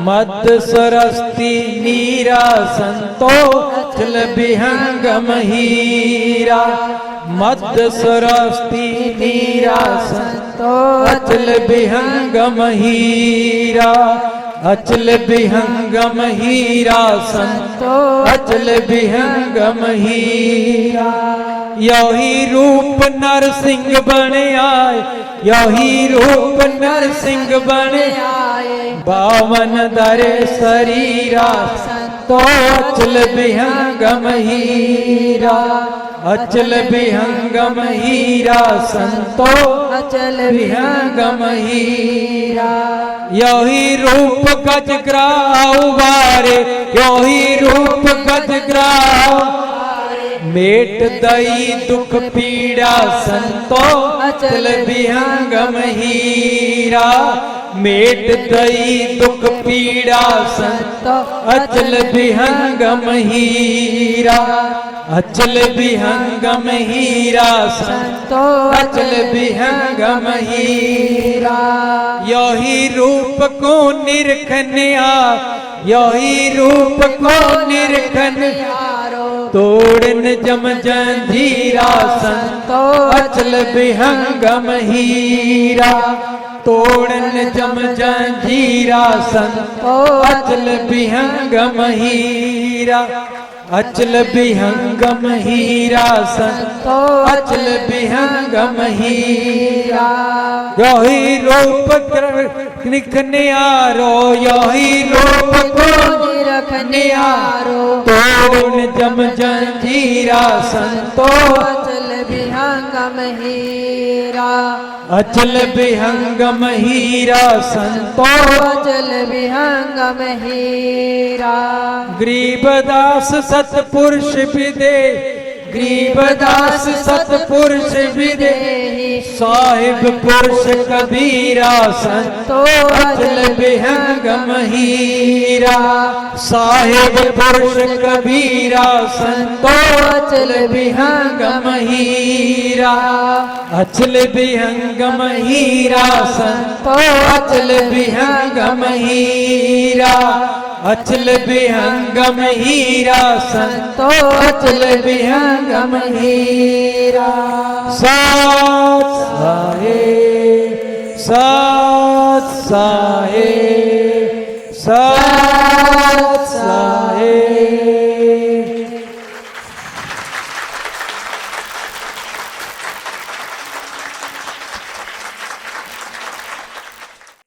मध्य सरस्ती नीरा संतो अचल विहंगम हीरा। मध्य सरस्ती नीरा संतो अचल विहंगम हीरा। अचल विहंगम हीरा संतो अचल विहंगम हीरा। यही रूप नरसिंह बने आए, यही रूप नरसिंह बने आए। बावन दरे शरीरा संतो अचल विहंगम हीरा। अचल विहंगम हीरा संतो अचल विहंगम हीरा। यही रूप गजग्राह उबारे, यही रूप गजग्राह मेट दई दुख पीड़ा संतो अचल विहंगम हीरा। मेट दई दुख पीड़ा संतो अचल विहंगम हीरा। अचल विहंगम हीरा संतो अचल विहंगम हीरा। यही रूप को निरखने आ, यही रूप को निरखने तोड़न जम जंजीरा संतो अचल विहंगम हीरा। तोड़न जम जंजीरा संतो अचल विहंगम हीरा। अचल विहंगम हीरा संतो अचल विहंगम हीरा। यही रूप निखने आरो, यही रूप को निरखने आरो। तोड़न जम जंजीरा संतो अचल विहंगम हीरा। अचल विहंगम हीरा संतो अचल विहंगम हीरा। गरीबदास सतपुरुष विदे, गरीबदास सतपुरुष विदे। साहिब पुरुष कबीरा संतो अचल विहंगम हीरा। साहिब पुरुष कबीरा संतो अचल विहंगम हीरा। अचल विहंगम हीरा संतो अचल विहंगम हीरा। अचल विहंगम हीरा संतो अचल विहंगम हीरा। सत साहे, सत साहे, सत साहे।